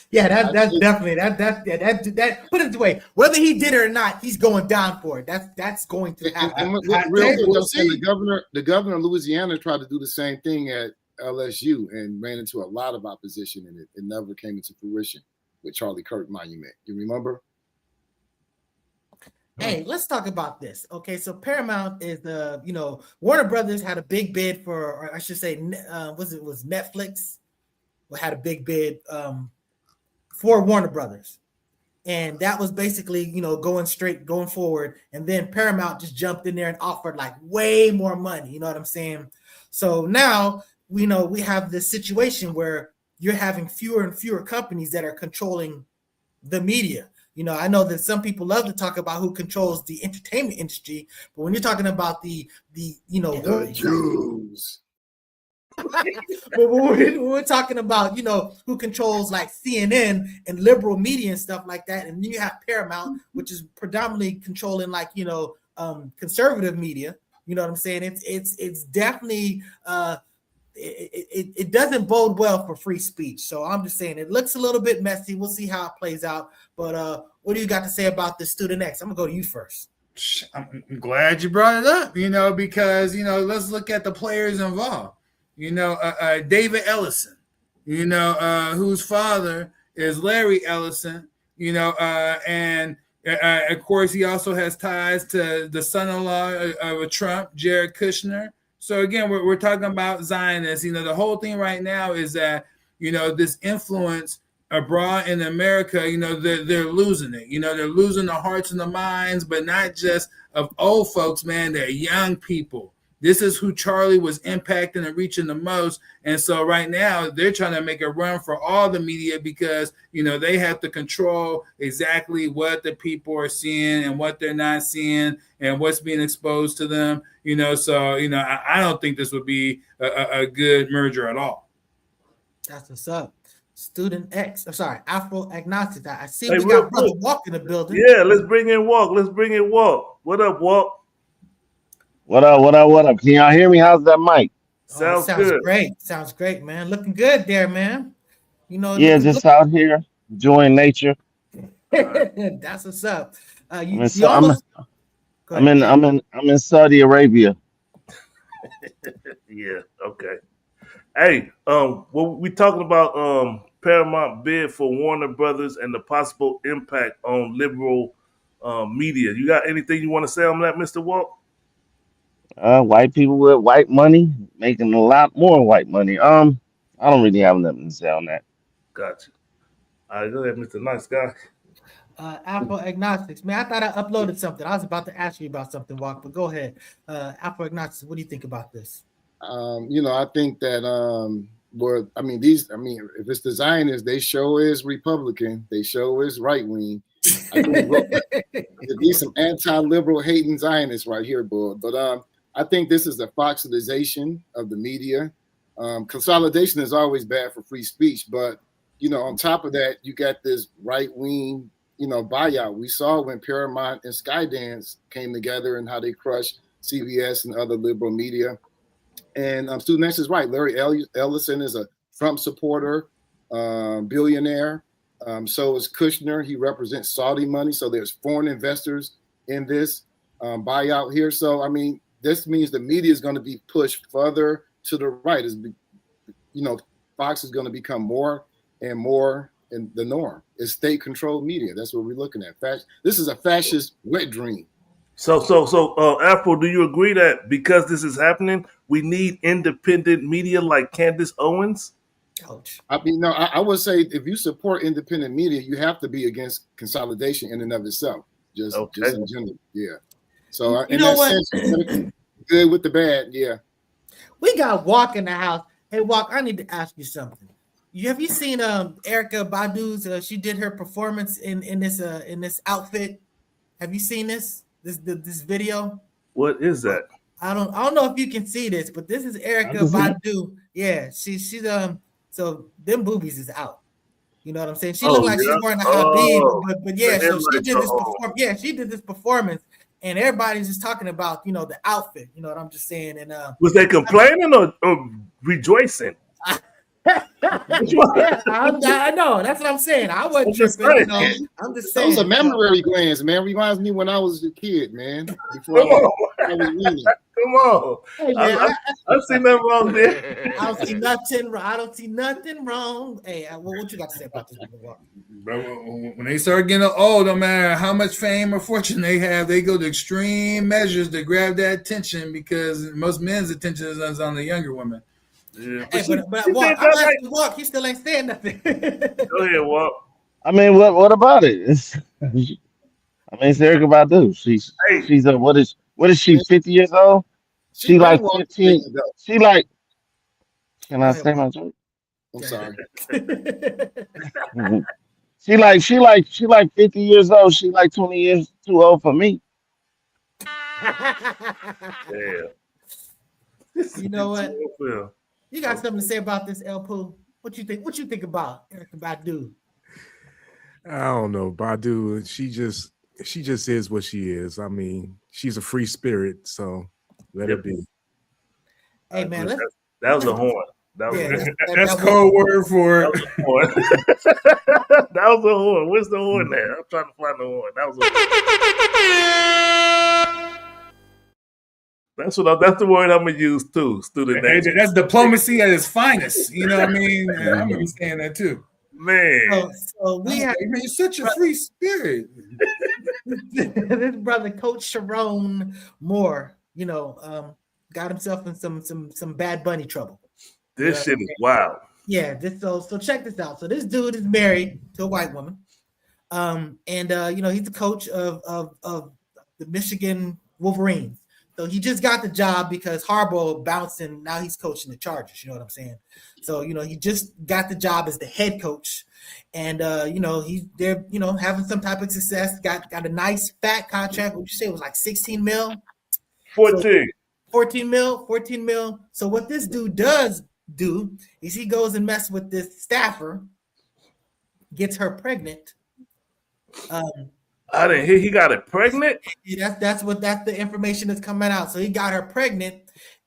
A: Yeah, that's definitely that put it away. Whether he did it or not, he's going down for it. That's going to happen.
D: The governor of Louisiana tried to do the same thing at LSU and ran into a lot of opposition, and it never came into fruition with Charlie Kirk Monument. You remember?
A: Hey, let's talk about this. Okay, so Paramount is Warner Brothers had a big bid for, or I should say, was Netflix had a big bid for Warner Brothers, and that was basically going forward. And then Paramount just jumped in there and offered way more money. You know what I'm saying? So now we have this situation where you're having fewer and fewer companies that are controlling the media. I know that some people love to talk about who controls the entertainment industry, but when you're talking about the
D: Jews.
A: But when we're talking about, who controls like CNN and liberal media and stuff like that, and then you have Paramount, which is predominantly controlling like, conservative media. You know what I'm saying? It's definitely it doesn't bode well for free speech. So I'm just saying it looks a little bit messy. We'll see how it plays out. But what do you got to say about this student X? I'm gonna go to you first.
E: I'm glad you brought it up, because let's look at the players involved. David Ellison, whose father is Larry Ellison, and of course he also has ties to the son-in-law of Trump, Jared Kushner. So again, we're talking about Zionists. The whole thing right now is that this influence abroad in America, they're losing it. They're losing the hearts and the minds, but not just of old folks, man. They're young people. This is who Charlie was impacting and reaching the most. And so right now they're trying to make a run for all the media because, they have to control exactly what the people are seeing and what they're not seeing and what's being exposed to them. So, I don't think this would be a good merger at all.
A: That's what's up. Student X, I'm sorry, Afro Agnostic. I see we got Brother Walk in the building.
B: Yeah, let's bring in Walk. What up, Walk?
I: What up? Can y'all hear me? How's that mic?
B: Sounds good.
A: Great. Sounds great, man. Looking good there, man.
I: Yeah, just out here enjoying nature.
A: That's what's up. I'm
I: in Saudi Arabia.
B: Yeah, okay. Hey, what we talking about Paramount bid for Warner Brothers and the possible impact on liberal media. You got anything you want to say on that, Mr. Walk?
I: White people with white money making a lot more white money. I don't really have nothing to say on that.
B: Gotcha. All right, go ahead, Mr. Nice Guy.
A: Afro Agnostics. Man, I thought I uploaded something. I was about to ask you about something, Walk, but go ahead. Afro Agnostics, what do you think about this?
D: I think that if it's the Zionists, they show is Republican, they show is right wing. I think there'd be some anti-liberal hating Zionists right here, but I think this is the foxilization of the media. Consolidation is always bad for free speech, but on top of that, you got this right wing, buyout. We saw when Paramount and Skydance came together and how they crushed CBS and other liberal media. And Student X is right. Larry Ellison is a Trump supporter, billionaire. So is Kushner. He represents Saudi money. So there's foreign investors in this buyout here. So, this means the media is going to be pushed further to the right. Fox is going to become more and more in the norm. It's state-controlled media. That's what we're looking at. This is a fascist wet dream.
B: So, Afro, do you agree that because this is happening, we need independent media like Candace Owens?
A: Ouch.
D: I would say if you support independent media, you have to be against consolidation in and of itself. Just in general, yeah. So in that sense, good with the bad, yeah.
A: We got Walk in the house. Hey, Walk, I need to ask you something. Have you seen Erykah Badu's? She did her performance in this outfit. Have you seen this video?
B: What is that?
A: I don't know if you can see this, but this is Erykah Badu. Yeah, she's so them boobies is out. You know what I'm saying? She looked like she's wearing a Habib, but yeah, so she did this she did this performance, and everybody's just talking about the outfit. You know what I'm just saying? And
B: was they complaining or rejoicing?
A: I know. That's what I'm saying. I wasn't tripping. I'm just saying.
D: Those are memory glands, man. Reminds me when I was a kid, man. Before I was weaning.
B: Come on. Hey, man, I see nothing wrong there.
A: I don't see nothing wrong. Hey, what you got to say about this?
E: Bro, when they start getting old, no matter how much fame or fortune they have, they go to extreme measures to grab that attention because most men's attention is on the younger women.
B: Yeah.
A: Hey, but Walk, I'm asking Walk. He still ain't saying nothing.
B: Go ahead, Walk.
I: What about it? It's Erykah Badu. She's what is she? 50 years old? She like 15. She like. Can I say my joke?
D: I'm sorry.
I: She like 50 years old. She like 20 years too old for me.
B: Yeah.
A: You know what? You got something to say about this, El Pooh? What you think? What you think about Erykah Badu?
F: I don't know. Badu, she just is what she is. I mean, she's a free spirit, so let her be.
A: Hey man,
B: that was a horn.
E: That's code word for it.
B: That was a horn. Where's the horn there? I'm trying to find the horn. That was a horn. That's the word I'm gonna use too. Student nation.
E: That's diplomacy at its finest. You know what I mean? I'm gonna be saying that too.
B: Man.
A: So we have
E: you're such a free spirit.
A: This brother, Coach Sherrone Moore, got himself in some Bad Bunny trouble.
B: This shit is wild.
A: Yeah, so check this out. So this dude is married to a white woman. He's the coach of the Michigan Wolverines. So he just got the job because Harbaugh bounced and now he's coaching the Chargers. You know what I'm saying? So, he just got the job as the head coach. And, they're having some type of success. Got a nice fat contract. What you say it was like 16 mil?
B: 14.
A: So, 14 mil. So what this dude does is he goes and messes with this staffer, gets her pregnant.
B: I didn't hear he got it pregnant.
A: Yeah, that's the information that's coming out. So he got her pregnant,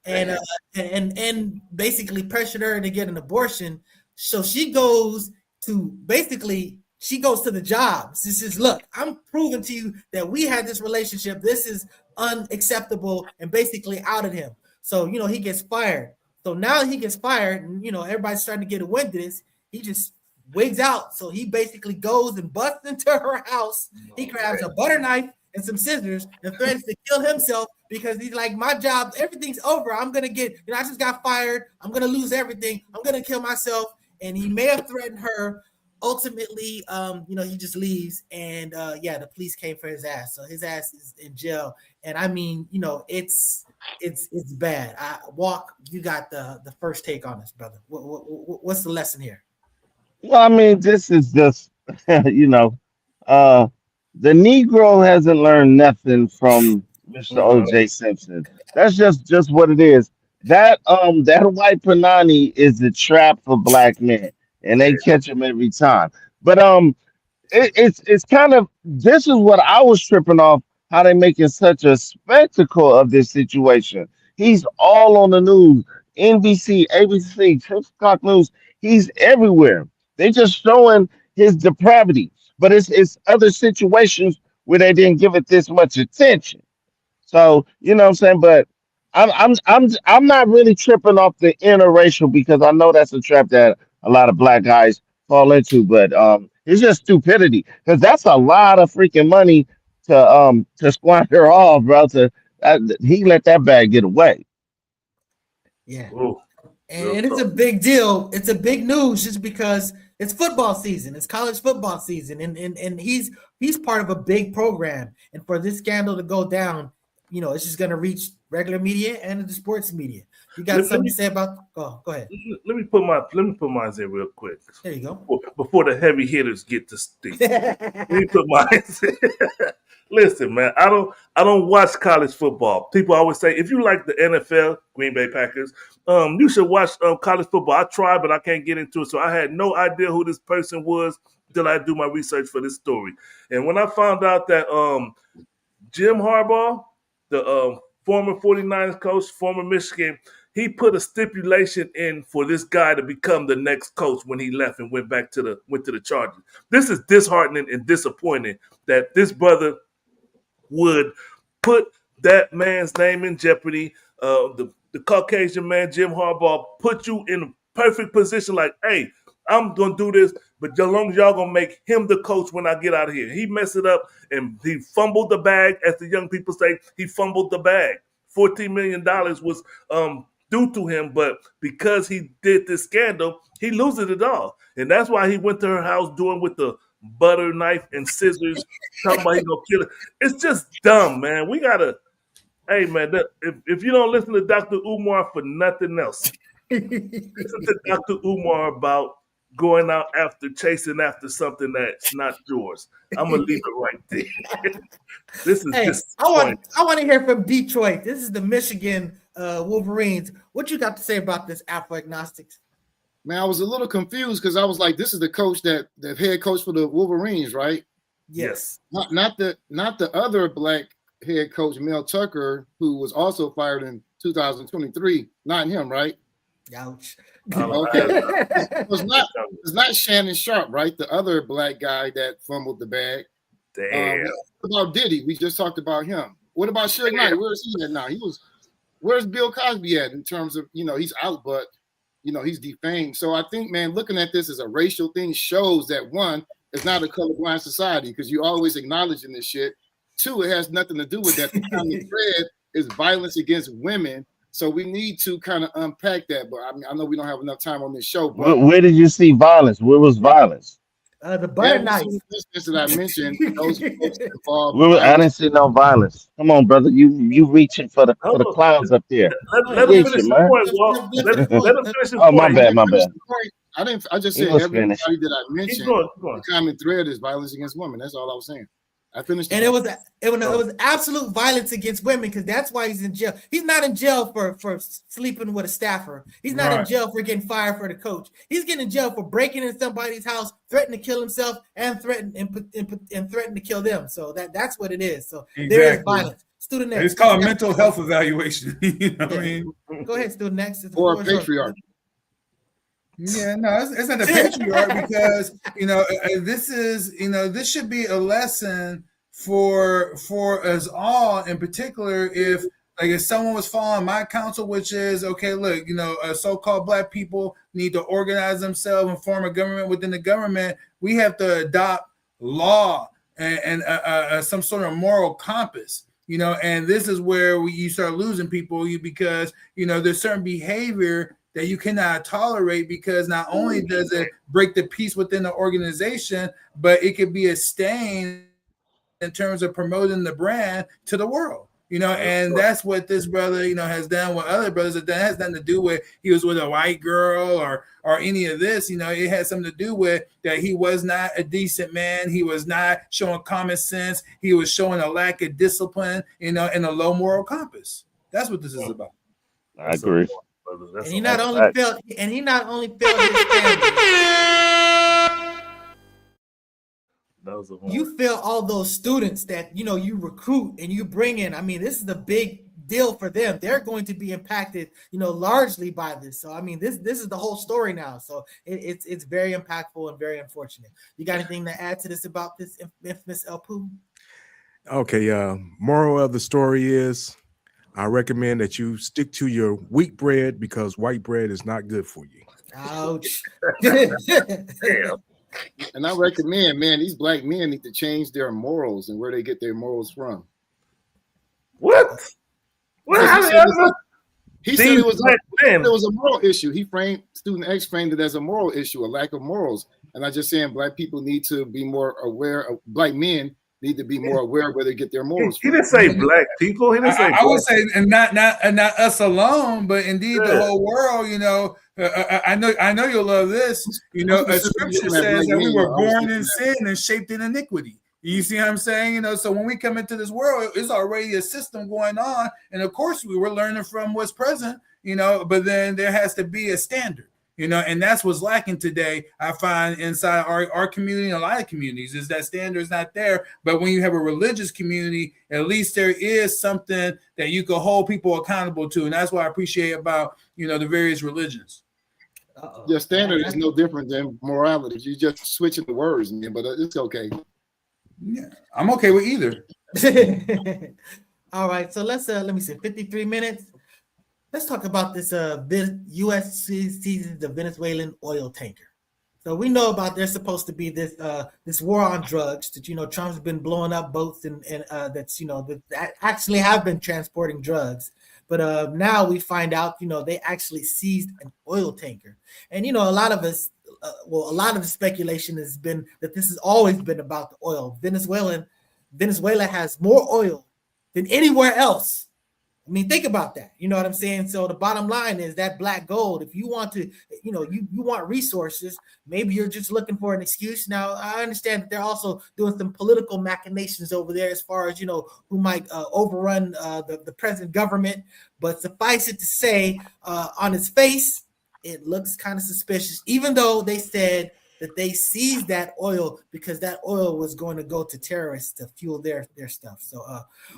A: and basically pressured her to get an abortion. So she goes to the job. She says, "Look, I'm proving to you that we had this relationship. This is unacceptable," and basically outed him. So he gets fired. So now he gets fired, and everybody's starting to get a wind of this. He just wigs out. So he basically goes and busts into her house. He grabs a butter knife and some scissors and threatens to kill himself because he's like, my job, everything's over. I'm going to get, I just got fired. I'm going to lose everything. I'm going to kill myself. And he may have threatened her. Ultimately, he just leaves. And the police came for his ass. So his ass is in jail. And I mean, it's bad. You got the first take on this, brother. What's the lesson here?
I: Well, I mean, this is just, the Negro hasn't learned nothing from Mr. O.J. Simpson. That's just what it is. That white panani is a trap for black men, and they catch him every time. But it's kind of, this is what I was tripping off, how they making such a spectacle of this situation. He's all on the news, NBC, ABC, 6 o'clock news. He's everywhere. They just showing his depravity, but it's other situations where they didn't give it this much attention. So you know what I'm saying. But I'm not really tripping off the interracial because I know that's a trap that a lot of black guys fall into. But it's just stupidity because that's a lot of freaking money to squander all, bro. He let that bag get away.
A: Yeah.
B: Ooh.
A: And it's a big deal. It's a big news just because it's football season. It's college football season. And he's part of a big program. And for this scandal to go down, it's just going to reach regular media and the sports media. You got something to say about? Go ahead.
B: Let me put mine in real quick.
A: There you go.
B: Before the heavy hitters get to speak. Let me put mine in. Listen, man, I don't watch college football. People always say, if you like the NFL, Green Bay Packers, you should watch college football. I tried, but I can't get into it. So I had no idea who this person was until I do my research for this story. And when I found out that Jim Harbaugh, the former 49ers coach, former Michigan, he put a stipulation in for this guy to become the next coach when he left and went to the Chargers. This is disheartening and disappointing that this brother would put that man's name in jeopardy. The Caucasian man, Jim Harbaugh, put you in a perfect position like, hey, I'm going to do this, but as long as y'all going to make him the coach when I get out of here. He messed it up, and he fumbled the bag, as the young people say. He fumbled the bag. $14 million was due to him, but because he did this scandal, he loses it all. And that's why he went to her house doing with the butter knife and scissors, talking about he going to kill her. It's just dumb, man. We got to, hey, man, if you don't listen to Dr. Umar for nothing else, listen to Dr. Umar about going out chasing after something that's not yours. I'm gonna leave it right there. This is just.
A: I want to hear from Detroit. This is the Michigan Wolverines. What you got to say about this Afro agnostics?
D: Man, I was a little confused because I was like, this is the coach the head coach for the Wolverines, right?
A: Yes.
D: Not the other black head coach, Mel Tucker, who was also fired in 2023. Not him, right?
A: Ouch.
D: Okay. It's not Shannon Sharp, right? The other black guy that fumbled the bag.
B: Damn.
D: What about Diddy? We just talked about him. What about Suge Knight? Where is he at now? Where's Bill Cosby at in terms of, he's out, but he's defamed. So I think, man, looking at this as a racial thing shows that, one, it's not a colorblind society because you always acknowledging this shit. Two, it has nothing to do with that. The common thread is violence against women. So we need to kind of unpack that. But I mean, I know we don't have enough time on this show. But
I: where did you see violence? Where was violence?
A: The butter knife.
D: That I mentioned. Those folks involved.
I: I didn't see no violence. Come on, brother. You reaching for the clouds up there.
B: Let him finish the point, Walt. Let him finish his point.
I: Oh, my bad.
D: I just said everybody that I mentioned. The common thread is violence against women. That's all I was saying. I finished.
A: And it was absolute violence against women because that's why he's in jail. He's not in jail for sleeping with a staffer. He's not in jail for getting fired for the coach. He's getting in jail for breaking in somebody's house, threatening to kill himself, and threatening to kill them. So that's what it is. So there is violence. Student next.
E: It's called a mental health evaluation. You know what I mean?
A: Go ahead, student next.
D: Or a patriarch.
E: Yeah, no, it's not a patriarch because this should be a lesson for us all. In particular, if someone was following my counsel, which is okay, look, so-called black people need to organize themselves and form a government within the government. We have to adopt law and some sort of moral compass. And this is where you start losing people because there's certain behavior that you cannot tolerate because not only does it break the peace within the organization, but it could be a stain in terms of promoting the brand to the world. And that's what this brother, has done. What other brothers have done has nothing to do with he was with a white girl or any of this. It had something to do with that he was not a decent man. He was not showing common sense. He was showing a lack of discipline, and a low moral compass. That's what this is about.
I: I agree.
A: And he not only failed his family. You fail all those students that you recruit and you bring in. I mean, this is a big deal for them. They're going to be impacted, largely by this. So I mean, this is the whole story now. So it's very impactful and very unfortunate. You got anything to add to this about this infamous El Poo?
F: Okay. Moral of the story is, I recommend that you stick to your wheat bread because white bread is not good for you.
A: Ouch.
D: And I recommend, man, these black men need to change their morals and where they get their morals from.
B: What?
D: He said it was a moral issue. Student X framed it as a moral issue, a lack of morals. And I just saying black people need to be more aware of, black men need to be more aware of where they get their morals from.
B: He didn't say black people. He didn't say
E: I would say, and not us alone, but indeed the whole world. I know you'll love this. A scripture says that we were born in sin and shaped in iniquity. You see what I'm saying? So when we come into this world, it's already a system going on, and of course we were learning from what's present. But then there has to be a standard. And that's what's lacking today, I find, inside our community and a lot of communities, is that standard is not there. But when you have a religious community, at least there is something that you can hold people accountable to. And that's what I appreciate about, the various religions.
D: Your standard is no different than morality. You just switching the words, man, but it's okay.
E: Yeah, I'm okay with either.
A: All right, so let me see, 53 minutes. Let's talk about this U.S. seizes the Venezuelan oil tanker. So we know about there's supposed to be this war on drugs that Trump's been blowing up boats and that's that actually have been transporting drugs. But now we find out they actually seized an oil tanker, and a lot of us, a lot of the speculation has been that this has always been about the oil. Venezuela has more oil than anywhere else. I mean, think about that. You know what I'm saying? So the bottom line is that black gold, if you want to, you want resources, maybe you're just looking for an excuse. Now, I understand that they're also doing some political machinations over there as far as, who might overrun the present government. But suffice it to say, on its face, it looks kind of suspicious, even though they said that they seized that oil because that oil was going to go to terrorists to fuel their stuff. So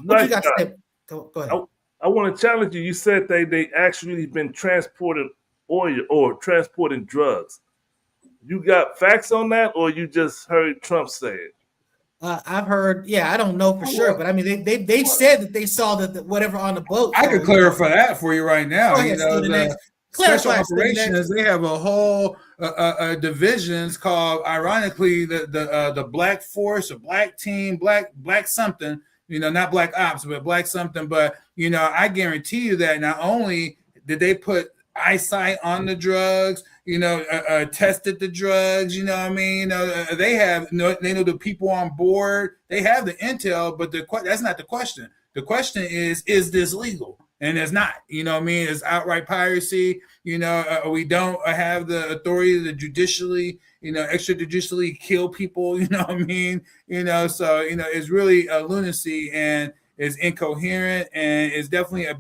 A: what you got to say? Go ahead.
B: I want to challenge you. You said they actually been transporting oil or transporting drugs. You got facts on that, or you just heard Trump say it?
A: I've heard. Yeah, I don't know for sure, but I mean, they've said that they saw the whatever on the boat.
E: I could clarify that for you right now.
A: Ahead,
E: the special operations, they have a whole divisions called, ironically, the Black Force or Black Team, Black something. Not Black Ops, but Black something. But, I guarantee you that not only did they put eyesight on the drugs, tested the drugs, they have, they know the people on board. They have the intel, but that's not the question. The question is this legal? And it's not, it's outright piracy. We don't have the authority to judicially, extrajudicially kill people. So, it's really a lunacy and is incoherent and it's definitely a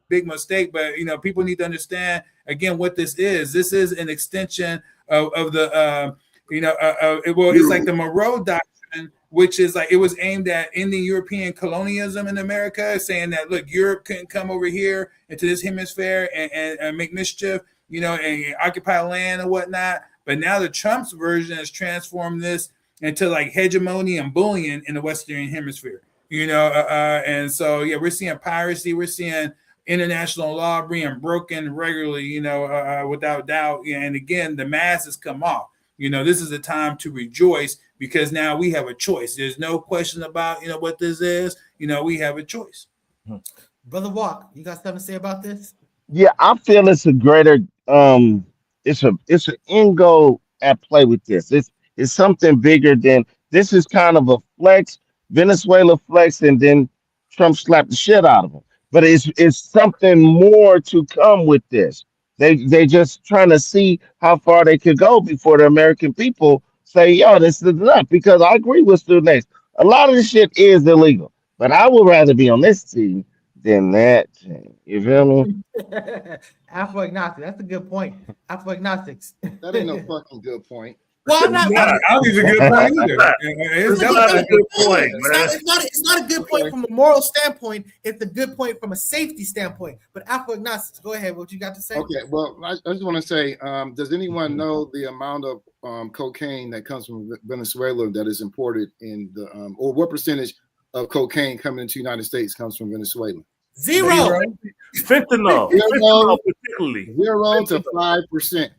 E: big mistake. But, people need to understand, again, what this is. This is an extension of the, it's like the Monroe Doctrine, which is like, it was aimed at ending European colonialism in America, saying that, look, Europe couldn't come over here into this hemisphere and make mischief, and occupy land and whatnot. But now the Trump's version has transformed this into like hegemony and bullying in the Western hemisphere, and so, yeah, we're seeing piracy. We're seeing international law being broken regularly, without doubt. And again, the masks come off. This is a time to rejoice because now we have a choice. There's no question about, what this is. We have a choice.
A: Brother Walk, you got something to say about this?
I: Yeah, I feel it's a greater, it's an end goal at play with this. It's something bigger than this. Is kind of a flex, Venezuela flex, and then Trump slapped the shit out of him. But it's something more to come with this. They just trying to see how far they could go before the American people say, yo, this is enough. Because I agree with Stu next. A lot of this shit is illegal. But I would rather be on this team than that team. You feel me?
A: Afro-agnostic. That's a good point. Afro-agnostics.
D: That ain't no fucking good point.
A: Well, I'm not.
E: I don't think it's a good point either.
B: It's not a good point, man.
A: It's not a good point from a moral standpoint. It's a good point from a safety standpoint. But Afro-agnostics, go ahead. What you got to say?
D: Okay. Well, I just want to say, does anyone know the amount of cocaine that comes from Venezuela that is imported in the, or what percentage of cocaine coming into the United States comes from Venezuela?
A: Zero.
B: Fentanyl.
D: Zero,
B: particularly.
D: 0 to 5%.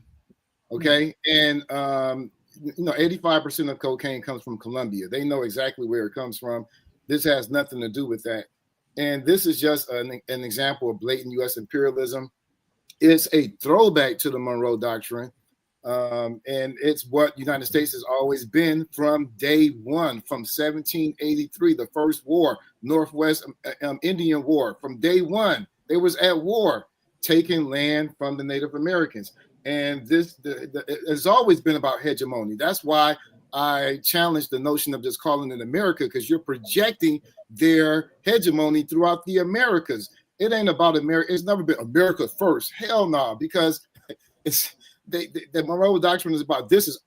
D: Okay. And 85% of cocaine comes from Colombia. They know exactly where it comes from. This has nothing to do with that. And this is just an example of blatant U.S. imperialism. It's a throwback to the Monroe Doctrine. And it's what the United States has always been from day one, from 1783, the first war, Northwest Indian War. From day one, they was at war, taking land from the Native Americans. And this has always been about hegemony. That's why I challenge the notion of just calling it America, because you're projecting their hegemony throughout the Americas. It ain't about America. It's never been America first. Hell no, because it's the Monroe Doctrine is about these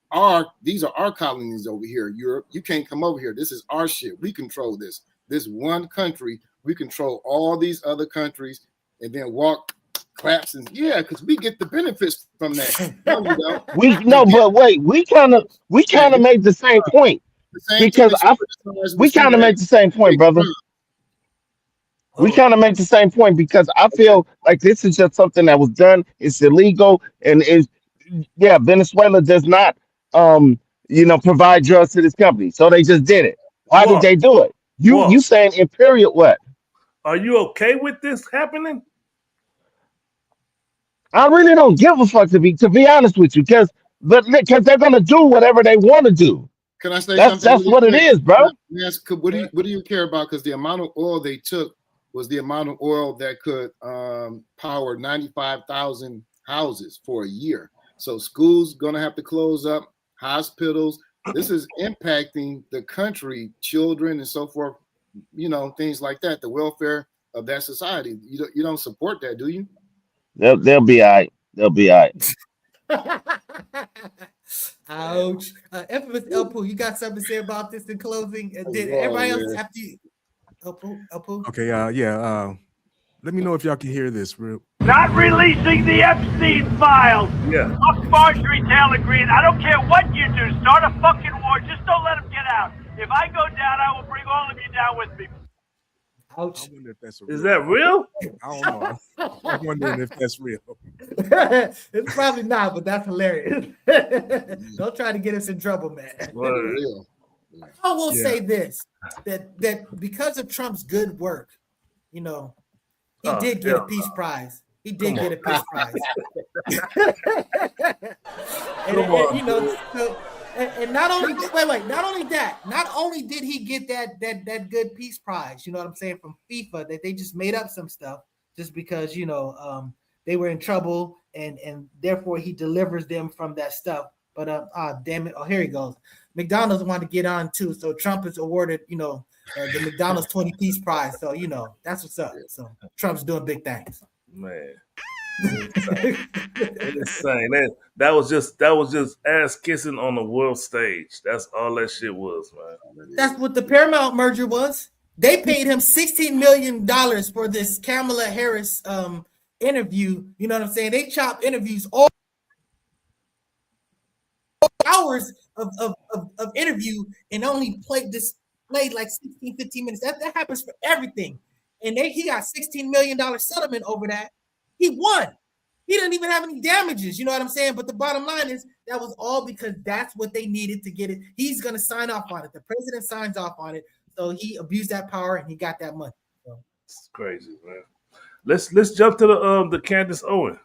D: are our colonies over here, Europe. You can't come over here. This is our shit. We control this. This one country, we control all these other countries, and then claps and because we get the benefits from that. No, we don't.
I: But wait, we kind of make the same point because we kind of make the same point, brother. We kind of make the same point because I feel like this is just something that was done. It's illegal, and Venezuela does not, provide drugs to this company, so they just did it. Why did they do it? You saying imperial what?
B: Are you okay with this happening?
I: I really don't give a fuck to be honest with you, because they're gonna do whatever they want to do.
D: Can I say
I: that's what it is, bro?
D: Yes. What do you care about? Because the amount of oil they took was the amount of oil that could power 95,000 houses for a year. So schools going to have to close up, hospitals. This is impacting the country, children and so forth, things like that, the welfare of that society. You don't support that, do you?
I: They'll be all right. They'll be all right.
A: Ouch. Infamous Elpo, you got something to say about this in closing? Did everybody else after you? Elpo?
F: Okay, let me know if y'all can hear this.
J: Not releasing the Epstein files.
B: Yeah.
J: Fuck Marjorie Taylor Greene. I don't care what you do. Start a fucking war. Just don't let him get out. If I go down, I will bring all of you down with me.
A: Ouch.
F: I wonder if that's
B: Is that real?
F: I don't know. I'm wondering if that's real.
A: It's probably not, but that's hilarious. Don't try to get us in trouble, man.
D: Real.
A: I will say this: that because of Trump's good work, he did get a Peace Prize. He did get a Peace Prize. And not only not only did he get that good Peace Prize, you know what I'm saying, from FIFA, that they just made up some stuff just because they were in trouble and therefore he delivers them from that stuff. But damn it, here he goes. McDonald's wanted to get on too, so Trump is awarded the McDonald's 20 Peace Prize. So that's what's up. So Trump's doing big things.
B: Man. Insane. That was just ass kissing on the world stage. That's all that shit was, man.
A: That's what the Paramount merger was. They paid him $16 million for this Kamala Harris interview. You know what I'm saying? They chopped interviews all hours of interview and only played like 16, 15 minutes. That happens for everything. And he got $16 million settlement over that. He won. He didn't even have any damages. You know what I'm saying? But the bottom line is that was all because that's what they needed to get it. He's going to sign off on it. The president signs off on it. So he abused that power and he got that money. So.
B: It's crazy, man. Let's jump to the Candace Owens.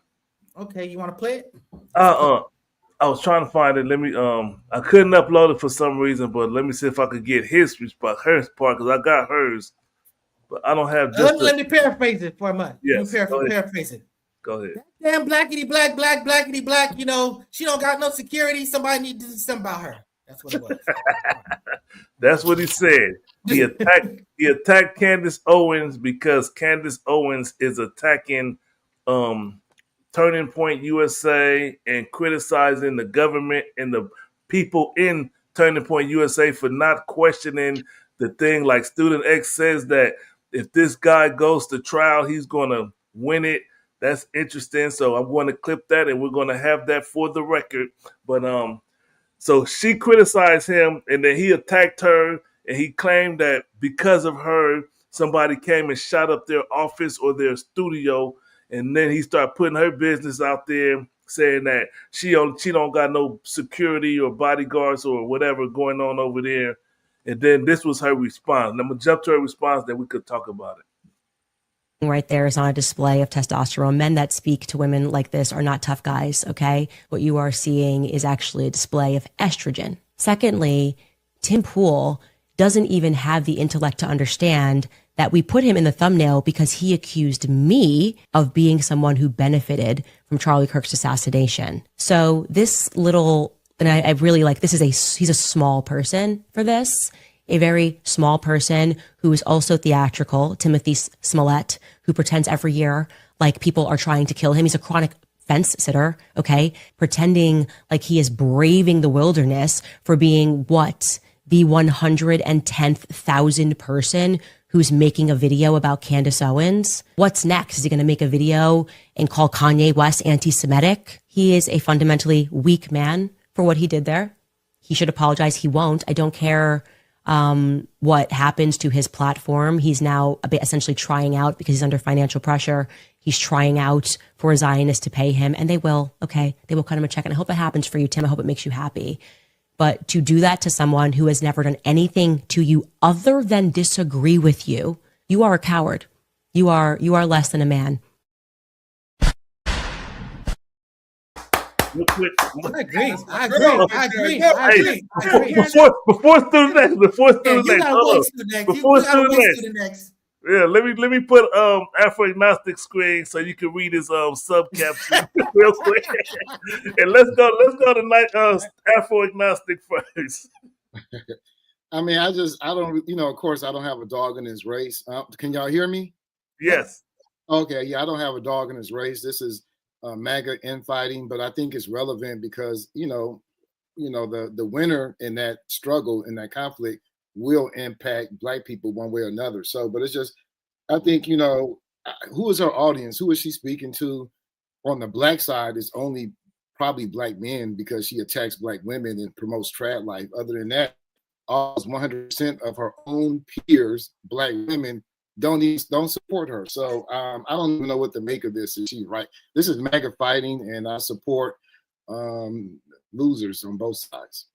A: Okay, you want to play it?
B: I was trying to find it. Let me I couldn't upload it for some reason, but let me see if I could get her part because I got hers. But I don't have just.
A: Let me paraphrase it for a month.
B: Yes,
A: Let me paraphrase it.
B: Go ahead.
A: Damn blackity black, blackity black. She don't got no security. Somebody need to do something about her. That's what it was.
B: That's what he said. He attacked Candace Owens because Candace Owens is attacking Turning Point USA and criticizing the government and the people in Turning Point USA for not questioning the thing. Like Student X says that if this guy goes to trial, he's going to win it. That's interesting. So I'm going to clip that and we're going to have that for the record. But so she criticized him and then he attacked her and he claimed that because of her, somebody came and shot up their office or their studio. And then he started putting her business out there, saying that she don't got no security or bodyguards or whatever going on over there. And then this was her response. And I'm going to jump to her response, then we could talk about it.
K: Right there is on a display of testosterone. Men that speak to women like this are not tough guys, okay? What you are seeing is actually a display of estrogen. Secondly, Tim Pool doesn't even have the intellect to understand that we put him in the thumbnail because he accused me of being someone who benefited from Charlie Kirk's assassination. So this little, and I really like, he's a small person for this. A very small person who is also theatrical, Timothy Smollett, who pretends every year like people are trying to kill him. He's a chronic fence sitter, okay? Pretending like he is braving the wilderness for being what? The 110,000th person who's making a video about Candace Owens. What's next? Is he going to make a video and call Kanye West anti-Semitic? He is a fundamentally weak man for what he did there. He should apologize. He won't. I don't care what happens to his platform. He's now essentially trying out because he's under financial pressure. He's trying out for a Zionist to pay him, and they will. Okay, they will cut him a check, and I hope it happens for you, Tim. I hope it makes you happy. But to do that to someone who has never done anything to you other than disagree with you, you are a coward. You are less than a man.
A: I agree.
B: Before student next. Yeah, let me put Afro Agnostic screen so you can read his sub caption real quick. And let's go to Afro Agnostic first.
D: I mean, I don't, of course, I don't have a dog in his race. Can y'all hear me?
B: Yes.
D: Okay, yeah, I don't have a dog in his race. This is MAGA infighting, but I think it's relevant because, the winner in that struggle, in that conflict, will impact Black people one way or another. So, but it's just, I think, who is her audience? Who is she speaking to? On the Black side, is only probably Black men because she attacks Black women and promotes trad life. Other than that, almost 100% of her own peers, Black women, don't support her. So I don't even know what to make of this. Is she right? This is MAGA fighting, and I support losers on both sides.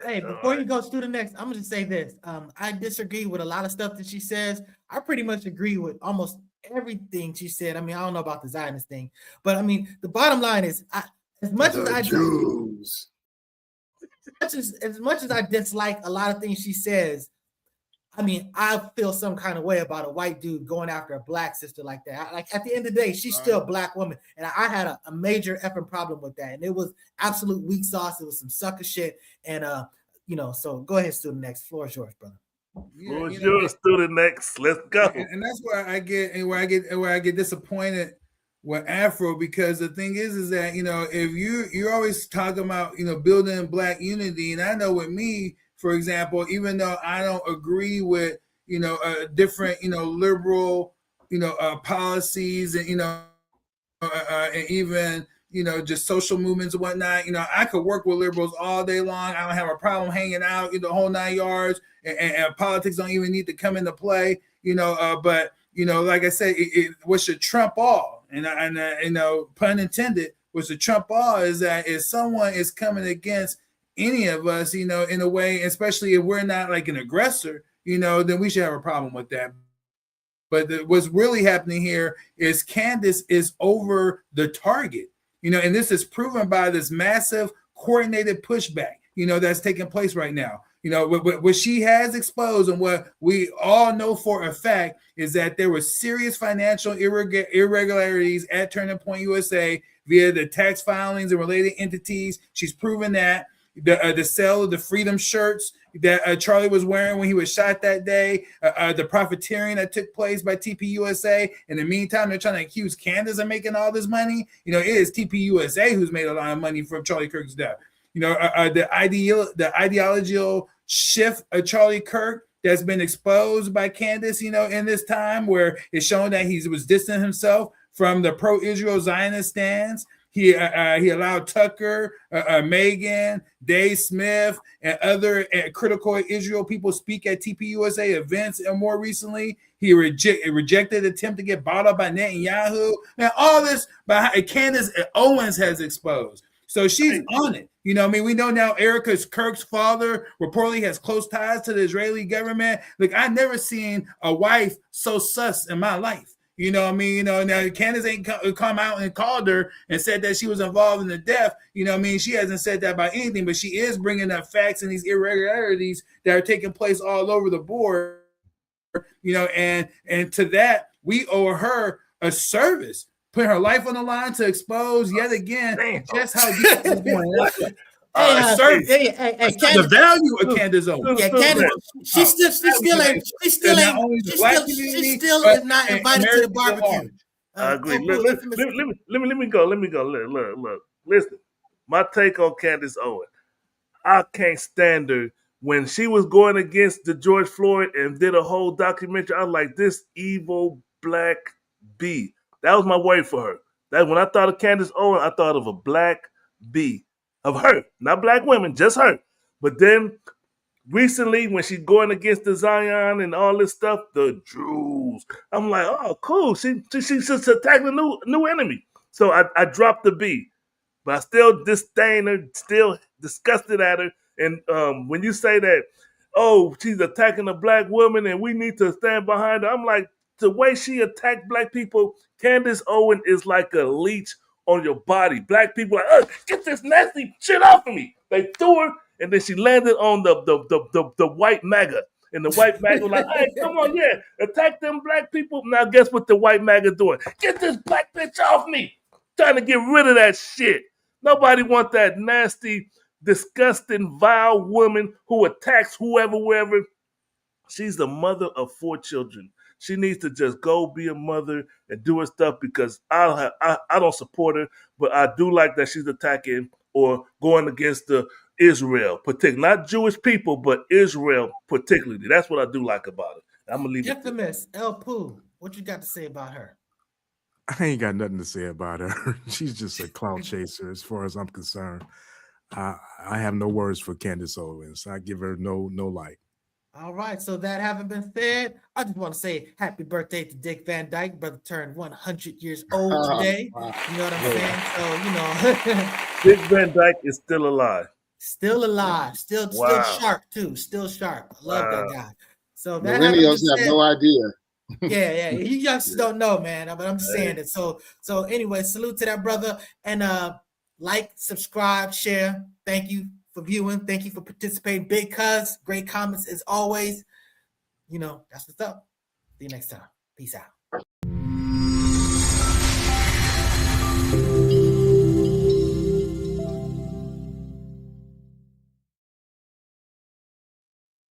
A: Hey, before you go to the next, I'm gonna just say this. I disagree with a lot of stuff that she says. I pretty much agree with almost everything she said. I mean, I don't know about the Zionist thing, but I mean, the bottom line is, as much as I dislike a lot of things she says, I mean, I feel some kind of way about a white dude going after a Black sister like that. Like, at the end of the day, she's still a Black woman. And I had a major effing problem with that. And it was absolute weak sauce. It was some sucker shit. And, so go ahead, student next. Floor is yours, brother.
B: Floor is yours, student next. Let's go.
E: And that's where I get disappointed with Afro, because the thing is that, if you're always talking about, building Black unity. And I know with me, for example, even though I don't agree with, different, liberal, policies and, and even, just social movements and whatnot, I could work with liberals all day long. I don't have a problem hanging out, the whole 9 yards, and politics don't even need to come into play, but, like I said, what should trump all, and pun intended, what should trump all is that if someone is coming against any of us, in a way, especially if we're not like an aggressor, then we should have a problem with that. But what's really happening here is Candace is over the target, and this is proven by this massive coordinated pushback, that's taking place right now. What she has exposed, and what we all know for a fact, is that there were serious financial irregularities at Turning Point USA via the tax filings and related entities. She's proven that. The sale of the Freedom shirts that Charlie was wearing when he was shot that day, the profiteering that took place by TPUSA. In the meantime, they're trying to accuse Candace of making all this money. It is TPUSA who's made a lot of money from Charlie Kirk's death. The ideological shift of Charlie Kirk that's been exposed by Candace, in this time, where it's shown that he was distancing himself from the pro-Israel Zionist stance. He allowed Tucker, Megan, Dave Smith, and other critical Israel people speak at TPUSA events. And more recently, he rejected attempt to get bought up by Netanyahu. Now, all this behind Candace Owens has exposed. So she's on it. We know now Erica Kirk's father reportedly has close ties to the Israeli government. Look, I've never seen a wife so sus in my life. Now Candace ain't come out and called her and said that she was involved in the death. She hasn't said that about anything, but she is bringing up facts and these irregularities that are taking place all over the board. And to that, we owe her a service, put her life on the line to expose yet again just how deep this is going. The value of Candace Owens.
A: Yeah, Candace, she still is not invited to the barbecue.
B: I agree. Let me go. Look. Listen, my take on Candace Owens. I can't stand her. When she was going against the George Floyd and did a whole documentary, I was like, this evil Black bee. That was my word for her. That when I thought of Candace Owens, I thought of a Black bee. Of her, not Black women, just her. But then recently, when she's going against the Zion and all this stuff, the Jews, I'm like, oh, cool. She's just attacking a new enemy. So I dropped the B, but I still disdain her, still disgusted at her. And when you say that, oh, she's attacking a Black woman and we need to stand behind her, I'm like, the way she attacked Black people, Candace Owens is like a leech on your body. Black people are like, get this nasty shit off of me. They threw her, and then she landed on the white MAGA. And the white MAGA was like, hey, come on, yeah, attack them black people. Now guess what the white MAGA doing? Get this black bitch off me. Trying to get rid of that shit. Nobody want that nasty, disgusting, vile woman who attacks whoever, wherever. She's the mother of 4 children. She needs to just go be a mother and do her stuff because I don't support her, but I do like that she's attacking or going against the Israel, particularly not Jewish people, but Israel particularly. That's what I do like about it. I'm gonna leave
A: Infamous El Pooh. What you got to say about her?
F: I ain't got nothing to say about her. She's just a clout chaser as far as I'm concerned. I have no words for Candace Owens. I give her no light.
A: All right, so that having been said, I just want to say happy birthday to Dick Van Dyke. Brother turned 100 years old today. You know what I'm saying? So, you know.
B: Dick Van Dyke is still alive.
A: Still alive. Still sharp, too. Still sharp. I love that guy. So that
D: millennials have no idea.
A: Yeah. You youngsters don't know, man. But I'm just saying it. So anyway, salute to that brother. And like, subscribe, share. Thank you for viewing. Thank you for participating. Big cuz, great comments as always. You know, that's what's up. See you next time. Peace out.